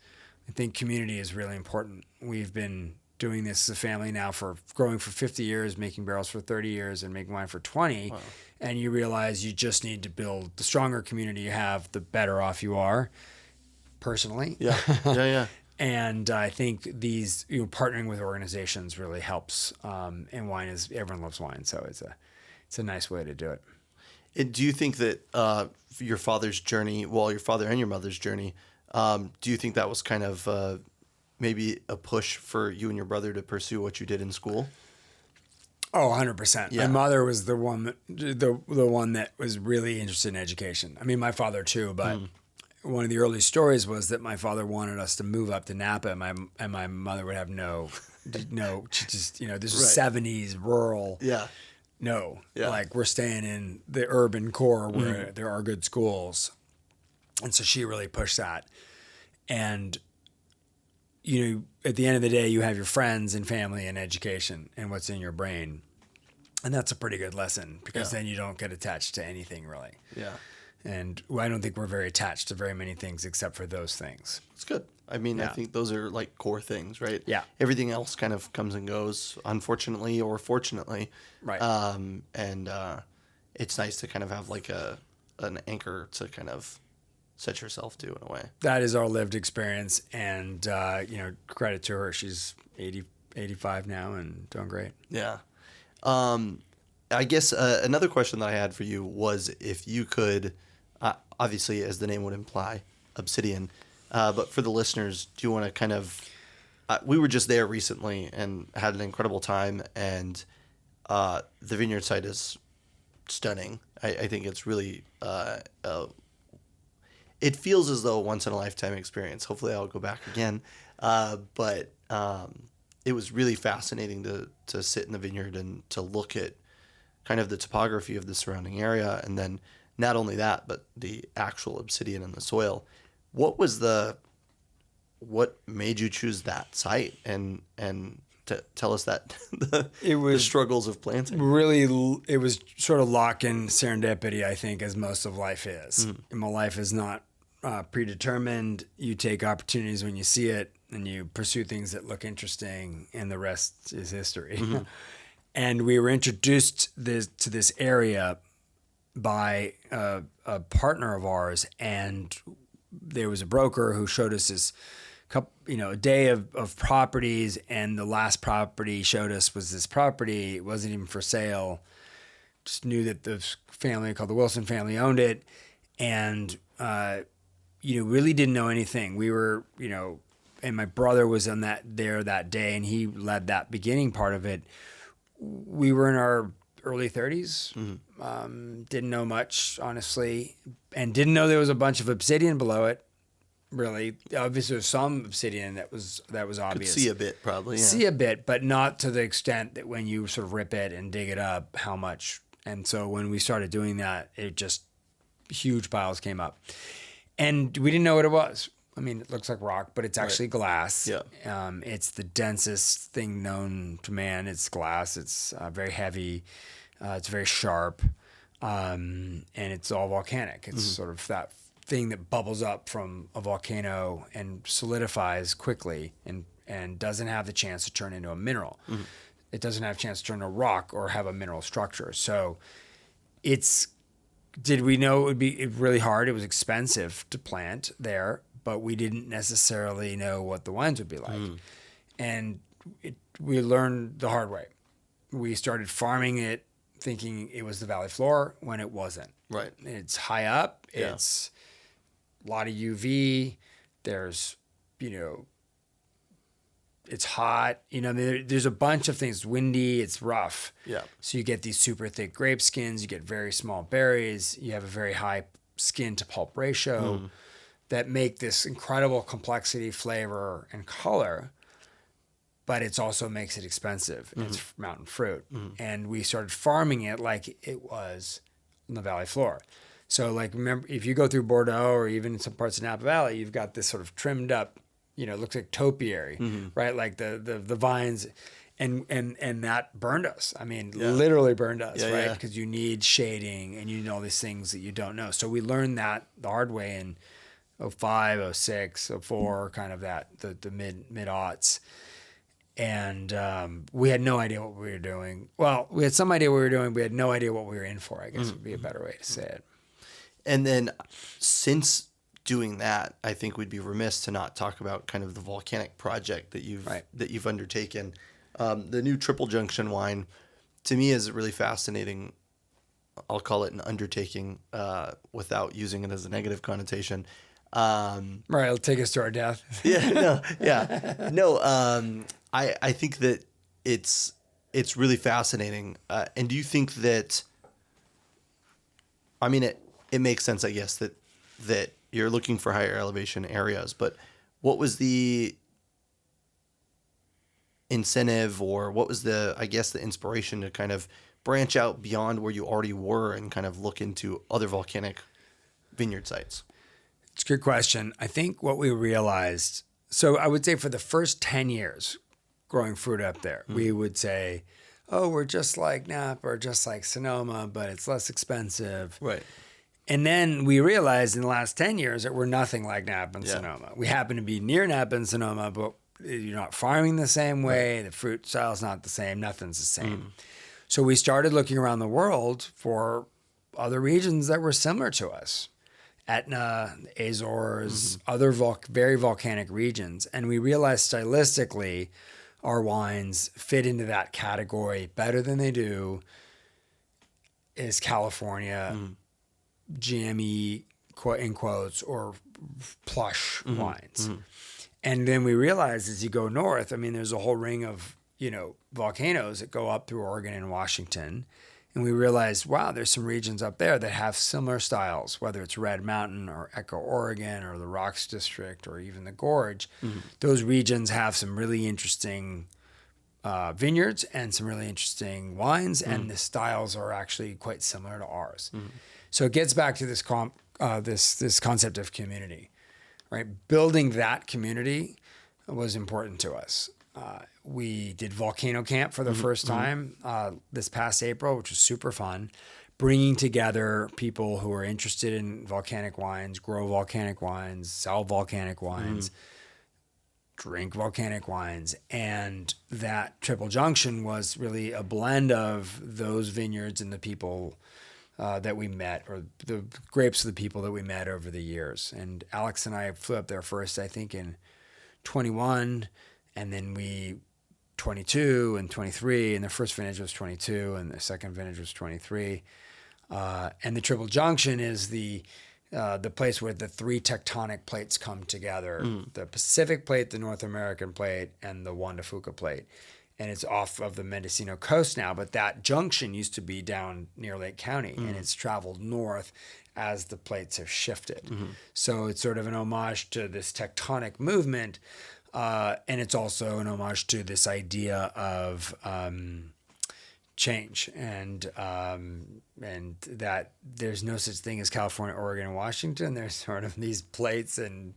I think community is really important. We've been doing this as a family now growing for 50 years, making barrels for 30 years, and making wine for 20. Wow. And you realize you just need to build the stronger community you have, the better off you are personally. Yeah. Yeah. And I think these, partnering with organizations really helps. And wine is, everyone loves wine. So it's a nice way to do it. Do you think that your father's journey, your father and your mother's journey, do you think that was kind of maybe a push for you and your brother to pursue what you did in school? Oh, 100%. Yeah. My mother was the one that was really interested in education. I mean, my father too, but one of the early stories was that my father wanted us to move up to Napa, and my mother would have no, she just, this was 70s rural. Yeah. No, Yeah. like we're staying in the urban core where there are good schools. And so she really pushed that. And, at the end of the day, you have your friends and family and education and what's in your brain. And that's a pretty good lesson because then you don't get attached to anything really. Yeah. And I don't think we're very attached to very many things except for those things. It's good. I mean, I think those are like core things, right? Yeah. Everything else kind of comes and goes, unfortunately or fortunately. Right. And it's nice to kind of have like an anchor to kind of set yourself to in a way. That is our lived experience. And, credit to her. She's 85 now and doing great. Yeah. I guess another question that I had for you was if you could, obviously, as the name would imply, Obsidian, but for the listeners, do you want to kind of, we were just there recently and had an incredible time, and the vineyard site is stunning. I think it's really, it feels as though a once-in-a-lifetime experience. Hopefully I'll go back again. But it was really fascinating to sit in the vineyard and to look at kind of the topography of the surrounding area. And then not only that, but the actual obsidian in the soil. What made you choose that site? And to tell us that the struggles of planting. Really, it was sort of lock-in serendipity, I think, as most of life is. My life is not predetermined. You take opportunities when you see it, and you pursue things that look interesting, and the rest is history. And we were introduced to this area by a partner of ours, and there was a broker who showed us this a day of properties, and the last property showed us was this property. It wasn't even for sale. Just knew that the family called the Wilson family owned it, and really didn't know anything. We were, and my brother was there that day, and he led that beginning part of it. We were in our early 30s, didn't know much, honestly, and didn't know there was a bunch of obsidian below it. Really, obviously, there's some obsidian that was obvious. Could see a bit, probably. Yeah. See a bit, but not to the extent that when you sort of rip it and dig it up, how much. And so when we started doing that, it just huge piles came up, and we didn't know what it was. I mean, it looks like rock, but it's actually glass. Yeah. It's the densest thing known to man. It's glass. It's very heavy. It's very sharp, and it's all volcanic. It's sort of that thing that bubbles up from a volcano and solidifies quickly and doesn't have the chance to turn into a mineral. It doesn't have a chance to turn into a rock or have a mineral structure. So did we know it would be really hard? It was expensive to plant there, but we didn't necessarily know what the wines would be like. And we learned the hard way. We started farming it thinking it was the valley floor when it wasn't. Right. It's high up. Yeah. It's a lot of UV. There's, it's hot. There's a bunch of things. It's windy. It's rough. Yeah. So you get these super thick grape skins. You get very small berries. You have a very high skin to pulp ratio that make this incredible complexity, flavor, and color. but it's also makes it expensive. It's mountain fruit. And we started farming it like it was in the valley floor. So like, remember, if you go through Bordeaux or even some parts of Napa Valley, you've got this sort of trimmed up, it looks like topiary, right? Like the vines, and that burned us. I mean, literally burned us, right? Because you need shading and you need all these things that you don't know. So we learned that the hard way in 05, 06, 04, kind of the mid-aughts. And we had no idea what we were doing. Well, we had some idea what we were doing. We had no idea what we were in for, I guess would be a better way to say it. And then since doing that, I think we'd be remiss to not talk about kind of the volcanic project that you've undertaken. The new Triple Junction wine, to me, is really fascinating. I'll call it an undertaking without using it as a negative connotation. Right, it'll take us to our death. I think that it's really fascinating. And do you think that? I mean, it makes sense, I guess, that you're looking for higher elevation areas. But what was the incentive, or what was the inspiration to kind of branch out beyond where you already were and kind of look into other volcanic vineyard sites? It's a good question. I think what we realized, so I would say for the first 10 years growing fruit up there, we would say, oh, we're just like Napa or just like Sonoma, but it's less expensive. Right. And then we realized in the last 10 years that we're nothing like Napa and Sonoma. We happen to be near Napa and Sonoma, but you're not farming the same way. Right. The fruit style's not the same. Nothing's the same. So we started looking around the world for other regions that were similar to us. Etna, Azores, other very volcanic regions. And we realized stylistically our wines fit into that category better than they do is California, jammy, in quotes, or plush wines. And then we realized as you go north, I mean, there's a whole ring of, volcanoes that go up through Oregon and Washington. And we realized, wow, there's some regions up there that have similar styles, whether it's Red Mountain or Echo, Oregon, or the Rocks District, or even the Gorge. Those regions have some really interesting vineyards and some really interesting wines, and the styles are actually quite similar to ours. So it gets back to this this concept of community, right? Building that community was important to us. We did Volcano Camp for the first time this past April, which was super fun, bringing together people who are interested in volcanic wines, grow volcanic wines, sell volcanic wines, drink volcanic wines. And that Triple Junction was really a blend of those vineyards and the people that we met, or the grapes of the people that we met over the years. And Alex and I flew up there first, I think, in 21, and then 22 and 23, and the first vintage was 22, and the second vintage was 23. And the Triple Junction is the place where the three tectonic plates come together: the Pacific Plate, the North American Plate, and the Juan de Fuca Plate. And it's off of the Mendocino coast now, but that junction used to be down near Lake County, and it's traveled north as the plates have shifted. So it's sort of an homage to this tectonic movement. And it's also an homage to this idea of change, and that there's no such thing as California, Oregon, and Washington. There's sort of these plates and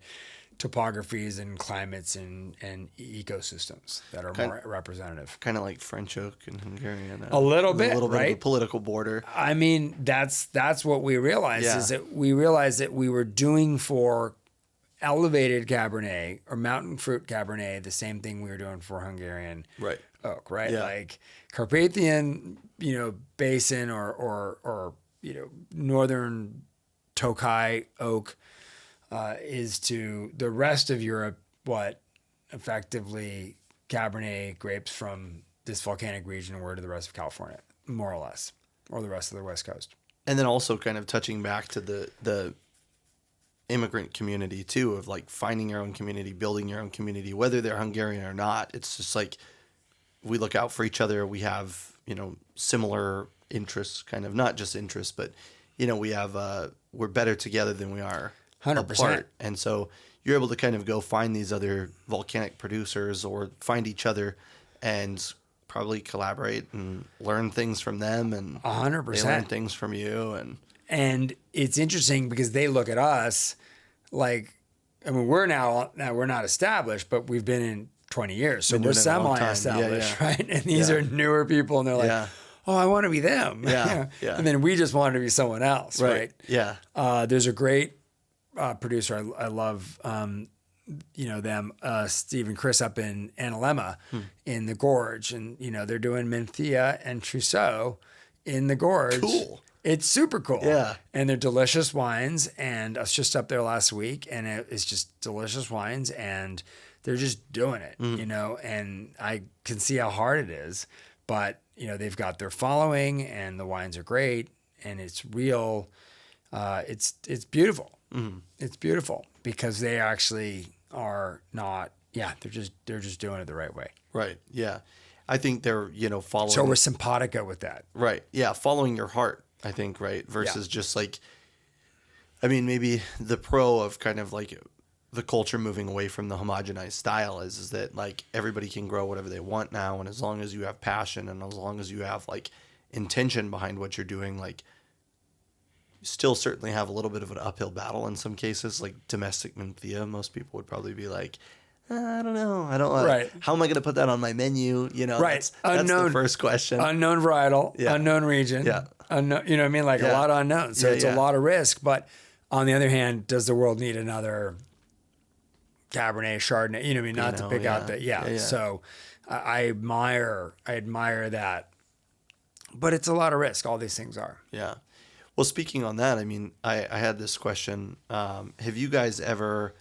topographies and climates and ecosystems that are more representative. Kind of like French oak and Hungarian. A little bit of right? a political border. I mean, that's what we realized is that we realized that we were doing for elevated Cabernet or mountain fruit Cabernet the same thing we were doing for Hungarian oak, right? Yeah. Like Carpathian, basin or northern Tokai oak is to the rest of Europe what effectively Cabernet grapes from this volcanic region were to the rest of California, more or less, or the rest of the West Coast. And then also kind of touching back to the immigrant community too, of like finding your own community, building your own community, whether they're Hungarian or not. It's just like we look out for each other. We have, similar interests, kind of not just interests, but we have we're better together than we are 100%. apart. And so you're able to kind of go find these other volcanic producers or find each other and probably collaborate and learn things from them, and 100%. they learn things from you. And it's interesting because they look at us like, I mean, we're now we're not established, but we've been in 20 years. So we're semi-established, right? And these are newer people, and they're like, oh, I want to be them. Yeah. And then we just wanted to be someone else, right? Yeah. There's a great producer. I love, them, Steve and Chris up in Analemma in the Gorge. And, they're doing Menthea and Trousseau in the Gorge. Cool. It's super cool. Yeah. And they're delicious wines. And I was just up there last week, and it's just delicious wines, and they're just doing it, and I can see how hard it is, but they've got their following, and the wines are great, and it's real. It's beautiful. It's beautiful because they actually are not. Yeah, they're just doing it the right way. Right. Yeah. I think they're, following. So we're simpatico with that. Right. Yeah. Following your heart, I think, right. Versus just like, I mean, maybe the pro of kind of like the culture moving away from the homogenized style is that like everybody can grow whatever they want now. And as long as you have passion and as long as you have like intention behind what you're doing, like you still certainly have a little bit of an uphill battle in some cases, like domestic Menthea. Most people would probably be like, I don't know. I don't right. How am I going to put that on my menu? Right. That's the first question. Unknown varietal, unknown region. Yeah. Unknown, you know what I mean? Like a lot of unknowns. So it's a lot of risk. But on the other hand, does the world need another Cabernet, Chardonnay? You know what I mean? Not to pick out that. So I admire that. But it's a lot of risk. All these things are. Yeah. Well, speaking on that, I mean, I had this question. Have you guys ever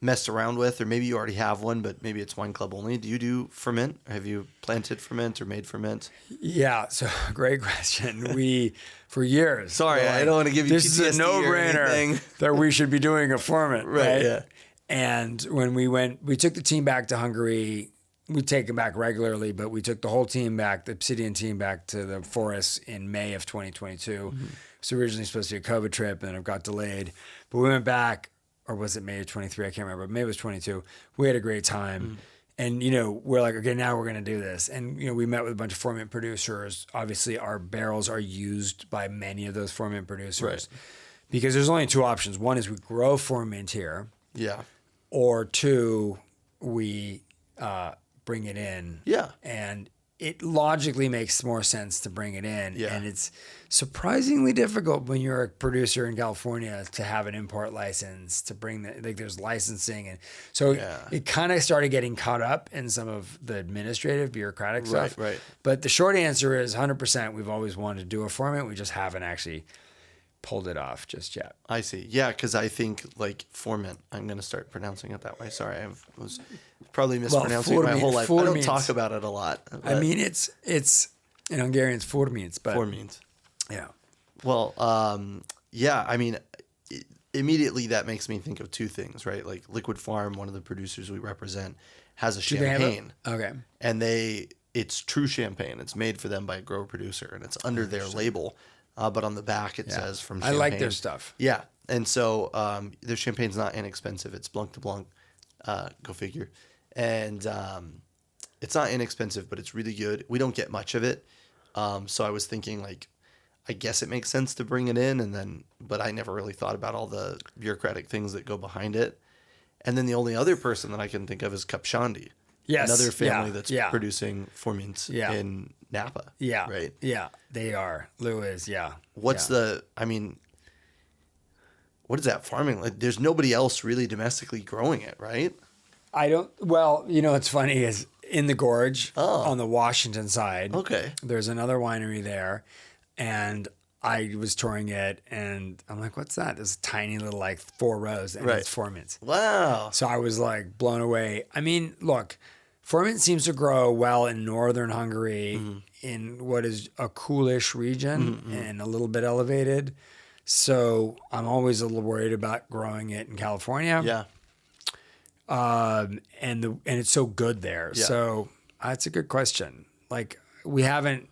messed around with, or maybe you already have one, but maybe it's wine club only. Do you do ferment? Have you planted ferment or made ferment? Yeah. So great question. We, for years. Sorry, I don't want to give you this PTSD is a no-brainer that we should be doing a ferment. Right. Yeah. And when we took the team back to Hungary. We take them back regularly, but we took the whole team back, the Obsidian team back to the forests in May of 2022. It was originally supposed to be a COVID trip, and it got delayed. But we went back, or was it May of 23? I can't remember. Maybe it was 22. We had a great time. And, we're like, okay, now we're going to do this. And, we met with a bunch of ferment producers. Obviously, our barrels are used by many of those ferment producers. Right. Because there's only two options. One is we grow ferment here. Yeah. Or two, we bring it in. Yeah. And it logically makes more sense to bring it in. Yeah. And it's surprisingly difficult when you're a producer in California to have an import license, to bring there's licensing. And so it kind of started getting caught up in some of the administrative bureaucratic stuff. Right. But the short answer is 100%. We've always wanted to do a ferment. We just haven't actually pulled it off just yet. I see. Yeah, because I think like ferment, I'm going to start pronouncing it that way. Sorry, I was probably mispronouncing it my whole life. I don't talk about it a lot. I mean, it's in Hungarian, it's ferment, but ferment. Yeah. Well, yeah. I mean, immediately that makes me think of two things, right? Like Liquid Farm, one of the producers we represent, has a champagne. Okay. And it's true champagne. It's made for them by a grower producer, and it's under their label. But on the back it says from Champagne. I like their stuff. Yeah. And so their champagne's not inexpensive. It's Blanc de Blanc. Go figure. And it's not inexpensive, but it's really good. We don't get much of it. So I was thinking like, I guess it makes sense to bring it in, but I never really thought about all the bureaucratic things that go behind it. And then the only other person that I can think of is Kapshandi. Yes. Another family that's producing ferments in Napa. Yeah. Right. Yeah. They are. Lou is. Yeah. What's what is that farming? Like, there's nobody else really domestically growing it, right? What's funny is in the Gorge on the Washington side. Okay. There's another winery there, and I was touring it, and I'm like, what's that? There's a tiny little, 4 rows, and it's ferment. Wow. So I was, blown away. I mean, look, ferment seems to grow well in northern Hungary in what is a coolish region and a little bit elevated. So I'm always a little worried about growing it in California. Yeah. And it's so good there. Yeah. So that's a good question. We haven't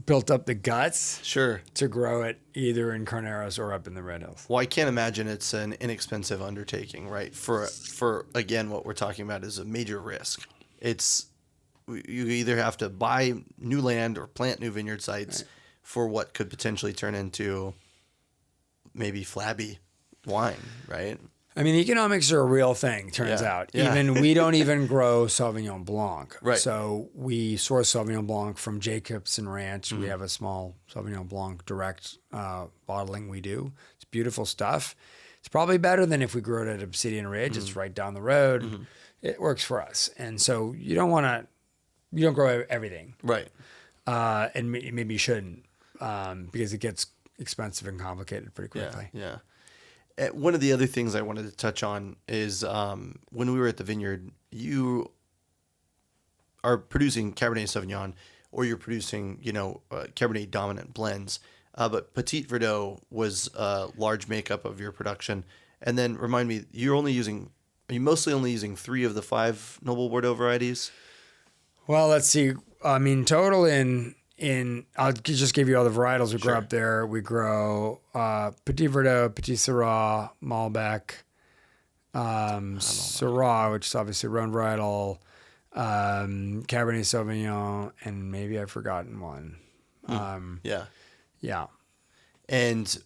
built up the guts Sure. to grow it either in Carneros or up in the Red Hills. Well, I can't imagine it's an inexpensive undertaking, right? For again, what we're talking about is a major risk. It's you either have to buy new land or plant new vineyard sites for what could potentially turn into maybe flabby wine, right? I mean, economics are a real thing, turns out. Yeah. Even we don't even grow Sauvignon Blanc. Right. So we source Sauvignon Blanc from Jacobs and Ranch. We have a small Sauvignon Blanc direct bottling we do. It's beautiful stuff. It's probably better than if we grew it at Obsidian Ridge. It's right down the road. It works for us. And so you don't grow everything. Right. And maybe you shouldn't because it gets expensive and complicated pretty quickly. Yeah. One of the other things I wanted to touch on is when we were at the vineyard, you are producing Cabernet Sauvignon or you're producing, Cabernet dominant blends. But Petit Verdot was a large makeup of your production. And then remind me, are you mostly only using 3 of the 5 Noble Bordeaux varieties? Well, let's see. I mean, total I'll just give you all the varietals we grow up there. We grow Petit Verdot, Petit Syrah, Malbec, Syrah, which is obviously Rhone varietal, Cabernet Sauvignon, and maybe I've forgotten one. Yeah. And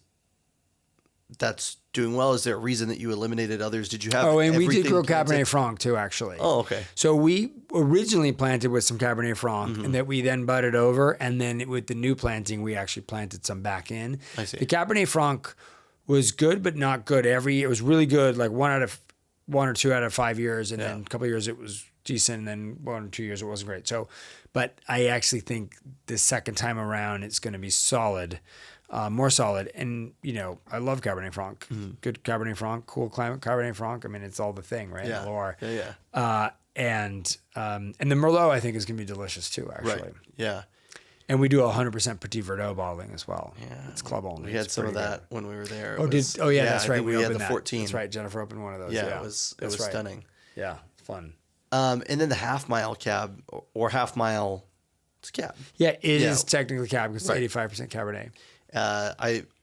that's doing well. Is there a reason that you eliminated others? Did you have? Oh, and we did everything grow planted? Cabernet Franc too, actually. Oh, okay. So we originally planted with some Cabernet Franc, and that we then budded over, and then with the new planting, we actually planted some back in. I see. The Cabernet Franc was good, but not good. It was really good, like 1 or 2 out of 5 years, and then a couple of years it was decent, and then 1 or 2 years it wasn't great. So, but I actually think the second time around it's going to be solid. More solid. And, I love Cabernet Franc. Good Cabernet Franc, cool climate Cabernet Franc. I mean, it's all the thing, right? Yeah. The Loire. Yeah. And the Merlot, I think, is going to be delicious too, actually. Right. Yeah. And we do 100% Petit Verdot bottling as well. Yeah. It's club only. We had It's some of pretty that when we were there. that's I right. think we had opened the that. 14. That's right. Jennifer opened one of those. Yeah. It was right. stunning. Yeah. Fun. And then the half mile cab or half mile, it's cab. Yeah. It is technically Cab because it's Right. 85% Cabernet.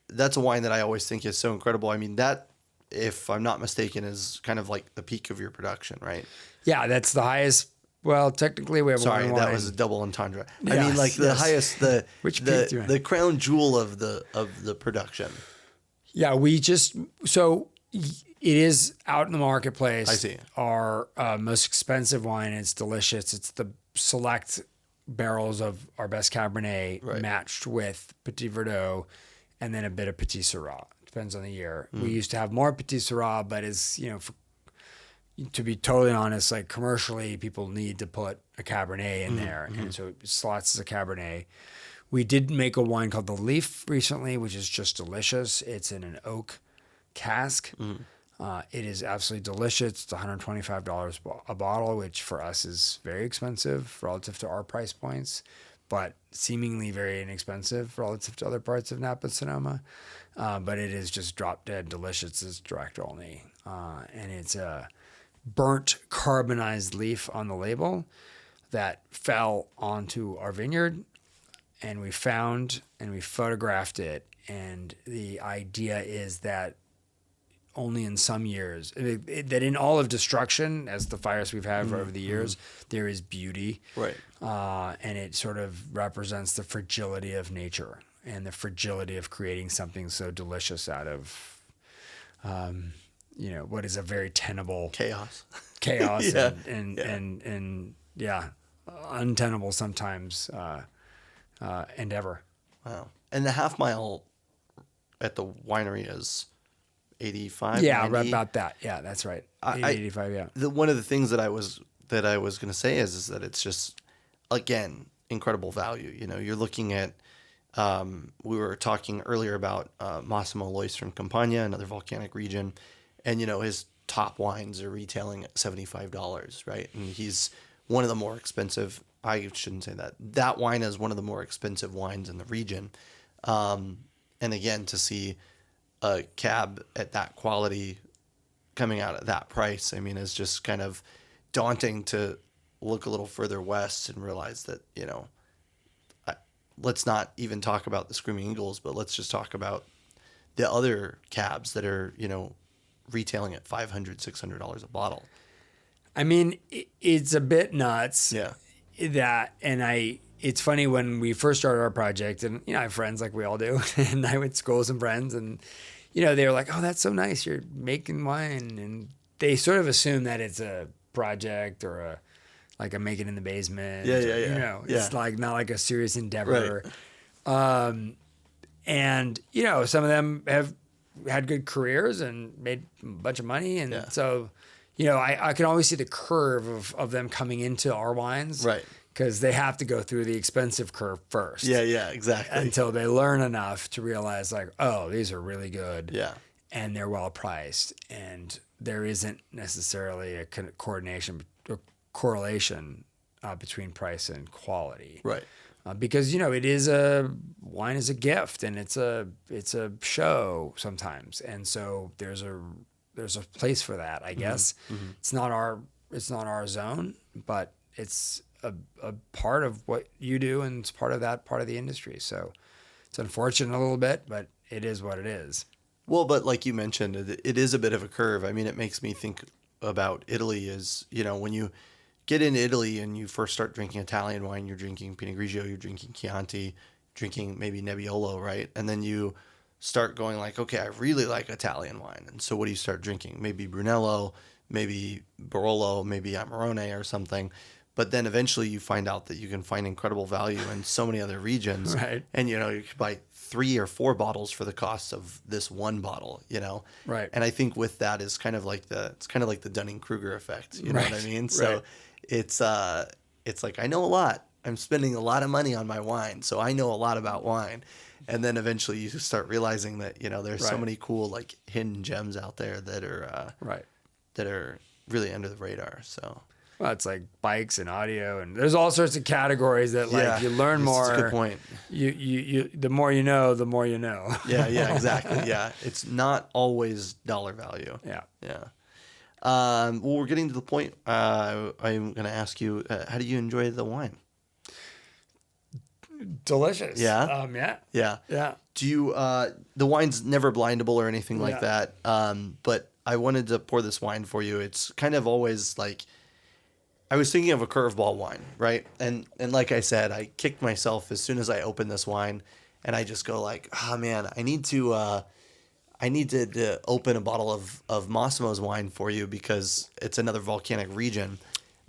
That's a wine that I always think is so incredible. I mean, that, if I'm not mistaken, is kind of like the peak of your production, right? Yeah. That's the highest. Well, technically we have Sorry, one that wine. was a double entendre. I Yes, mean, like the highest, the Which peak do you mean? the crown jewel of the production. Yeah, it is out in the marketplace. I see. Our most expensive wine. It's delicious. It's the select barrels of our best Cabernet matched with Petit Verdot and then a bit of Petit Syrah. Depends on the year. We used to have more Petit Syrah, but to be totally honest, like commercially, people need to put a Cabernet in there. And so it slots as a Cabernet. We did make a wine called The Leaf recently, which is just delicious. It's in an oak cask. It is absolutely delicious. It's $125 a bottle, which for us is very expensive relative to our price points, but seemingly very inexpensive relative to other parts of Napa Sonoma. But it is just drop dead delicious. It's direct only. And it's a burnt carbonized leaf on the label that fell onto our vineyard, and we found and we photographed it. And the idea is that only in some years, that in all of destruction, as the fires we've had over the years, there is beauty. Right. And it sort of represents the fragility of nature and the fragility of creating something so delicious out of, what is a very tenable Chaos. Yeah. and untenable sometimes endeavor. Wow. And the half mile at the winery is 85. Yeah, 90? about that. Yeah, that's right. 85. Yeah. One of the things that I was going to say is that it's just, again, incredible value. You're looking at. We were talking earlier about Massimo Lois from Campania, another volcanic region, and his top wines are retailing at $75, right? And he's one of the more expensive. I shouldn't say that. That wine is one of the more expensive wines in the region. And again, to see a cab at that quality coming out at that price, I mean, is just kind of daunting to look a little further west and realize that, let's not even talk about the Screaming Eagles, but let's just talk about the other cabs that are, retailing at $500, $600 a bottle. I mean, it's a bit nuts. Yeah. It's funny when we first started our project, and I have friends like we all do, and I went to school with some friends, and they were like, "Oh, that's so nice, you're making wine," and they sort of assume that it's a project or a make it in the basement. Yeah. It's like not like a serious endeavor. Right. And some of them have had good careers and made a bunch of money, and so I can always see the curve of them coming into our wines, right? Because they have to go through the expensive curve first. Yeah, exactly. Until they learn enough to realize, like, oh, these are really good. Yeah. And they're well priced. And there isn't necessarily a coordination or correlation between price and quality. Right. Because, wine is a gift, and it's a show sometimes. And so there's a place for that, I guess. Mm-hmm. It's not our zone, but it's a part of what you do, and it's part of the industry. So it's unfortunate a little bit, but it is what it is. Well, but like you mentioned, it is a bit of a curve. I mean, it makes me think about Italy is, when you get into Italy and you first start drinking Italian wine, you're drinking Pinot Grigio, you're drinking Chianti, drinking maybe Nebbiolo, right? And then you start going like, okay, I really like Italian wine. And so what do you start drinking? Maybe Brunello, maybe Barolo, maybe Amarone or something. But then eventually you find out that you can find incredible value in so many other regions. Right. And, you could buy 3 or 4 bottles for the cost of this one bottle, Right. And I think with that is kind of like the Dunning-Kruger effect. You know right. what I mean? So it's like, I know a lot. I'm spending a lot of money on my wine. So I know a lot about wine. And then eventually you start realizing that, there's so many cool like hidden gems out there that are, that are really under the radar. So. Well, it's like bikes and audio, and there's all sorts of categories that you learn more. That's a good point. You the more you know, the more you know. Yeah, exactly. Yeah, it's not always dollar value. Yeah. Well, we're getting to the point. I'm going to ask you, how do you enjoy the wine? Delicious. Yeah. Yeah. Do you? The wine's never blindable or anything like that. But I wanted to pour this wine for you. It's kind of always like. I was thinking of a curveball wine, right? And like I said, I kicked myself as soon as I opened this wine, and I just go like, oh man, I need to open a bottle of Massimo's wine for you because it's another volcanic region.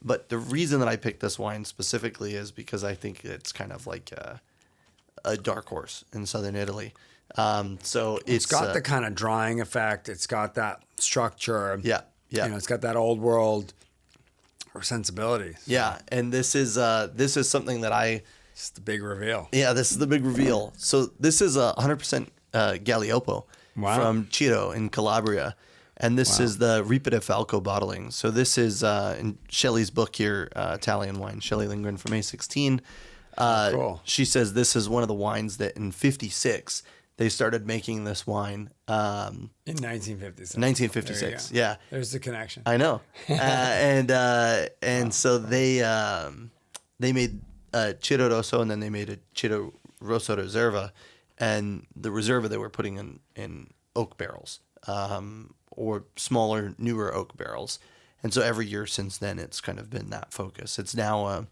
But the reason that I picked this wine specifically is because I think it's kind of like a dark horse in southern Italy. So it's got the kind of drying effect. It's got that structure. Yeah. It's got that old world sensibility. Yeah, and this is something that It's the big reveal. Yeah, this is the big reveal. So this is 100% Galliopo from Ciro in Calabria, and this is the Ripa de Falco bottling. So this is in Shelley's book here, Italian wine, Shelley Lindgren from A16. Cool. She says this is one of the wines that in '56 they started making this wine. In 1956. 1956, yeah. There's the connection. I know. So they made Ciro Rosso, and then they made a Ciro Rosso Reserva. And the Reserva they were putting in oak barrels, or smaller, newer oak barrels. And so every year since then, it's kind of been that focus. It's now,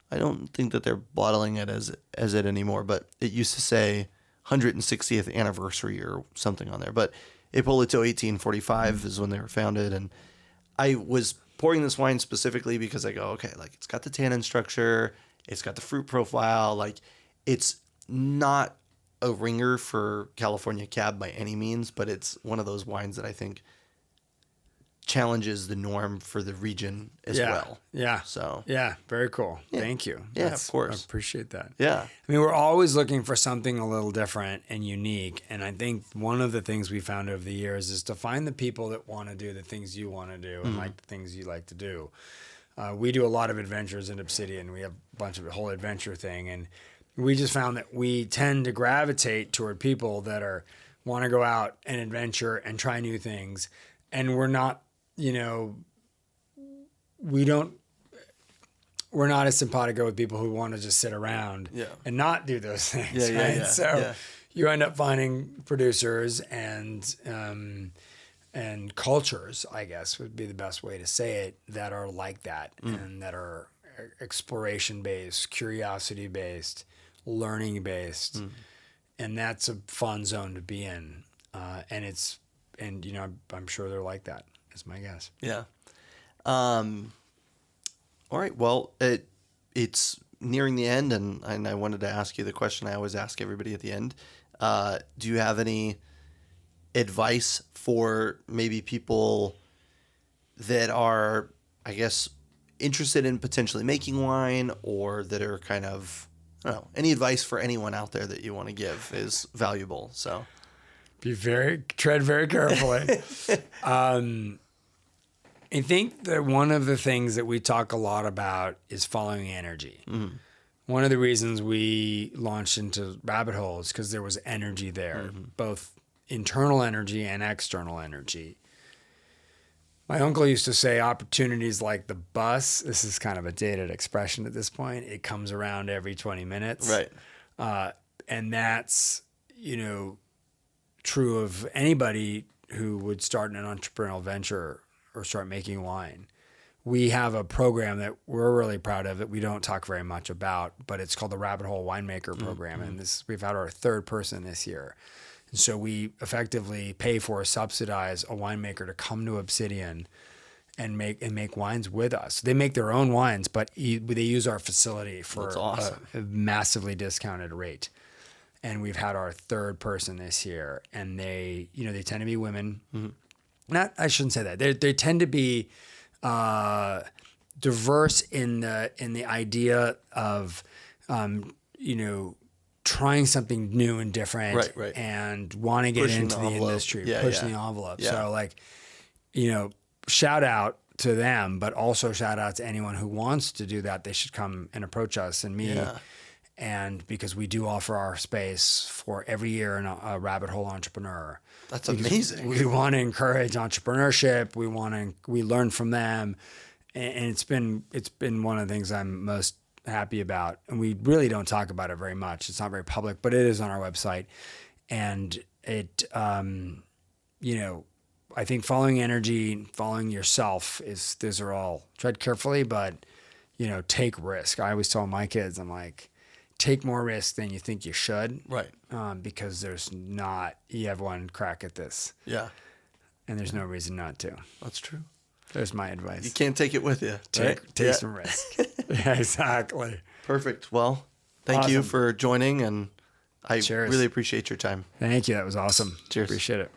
I don't think that they're bottling it as it anymore, but it used to say 160th anniversary or something on there. But Ippolito 1845 is when they were founded. And I was pouring this wine specifically because I go, okay, like it's got the tannin structure, it's got the fruit profile, like it's not a ringer for California Cab by any means, but it's one of those wines that I think challenges the norm for the region as well. Yeah. So yeah, very cool. Thank you. Yeah, of course. I appreciate that. Yeah. I mean, we're always looking for something a little different and unique. And I think one of the things we found over the years is to find the people that want to do the things you want to do and like the things you like to do. We do a lot of adventures in Obsidian. We have a bunch of a whole adventure thing. And we just found that we tend to gravitate toward people that want to go out and adventure and try new things. And we're not, we don't we're not as simpatico with people who want to just sit around Yeah. and not do those things. Yeah, yeah, right? yeah, So yeah. you end up finding producers and cultures, I guess would be the best way to say it, that are like that and that are exploration based, curiosity based, learning based, and that's a fun zone to be in. And you know, I'm sure they're like that. Is my guess. Yeah. All right. Well, it's nearing the end, and I wanted to ask you the question I always ask everybody at the end. Do you have any advice for maybe people that are, I guess, interested in potentially making wine, or that are kind of, I don't know, any advice for anyone out there that you want to give is valuable. So Tread very carefully. I think that one of the things that we talk a lot about is following energy. One of the reasons we launched into rabbit holes because there was energy there, both internal energy and external energy. My uncle used to say opportunities like the bus. This is kind of a dated expression at this point. It comes around every 20 minutes. Right. And that's, true of anybody who would start an entrepreneurial venture or start making wine. We have a program that we're really proud of that we don't talk very much about, but it's called the Rabbit Hole Winemaker Program. And we've had our third person this year. And so we effectively pay for, subsidize a winemaker to come to Obsidian and make wines with us. They make their own wines, but they use our facility for That's awesome. a massively discounted rate. And we've had our third person this year, and they tend to be women. I shouldn't say that. They tend to be diverse in the idea of trying something new and different, Right. and want to get Pushing into the the envelope. industry, Yeah, pushing yeah. the envelope. Yeah. So shout out to them, but also shout out to anyone who wants to do that. They should come and approach us and me. Yeah. And because we do offer our space for every year in a rabbit hole entrepreneur. That's Because amazing. We want to encourage entrepreneurship. We learn from them, and it's been one of the things I'm most happy about. And we really don't talk about it very much. It's not very public, but it is on our website. And it, I think following energy, following yourself those are all, tread carefully, but take risk. I always tell my kids, I'm like, take more risk than you think you should. Right. Because you have one crack at this. Yeah. And there's no reason not to. That's true. There's my advice. You can't take it with you. Right? Take some risk. Yeah, exactly. Perfect. Well, thank you Awesome. for joining, and I Cheers. really appreciate your time. Thank you. That was awesome. Cheers. Appreciate it.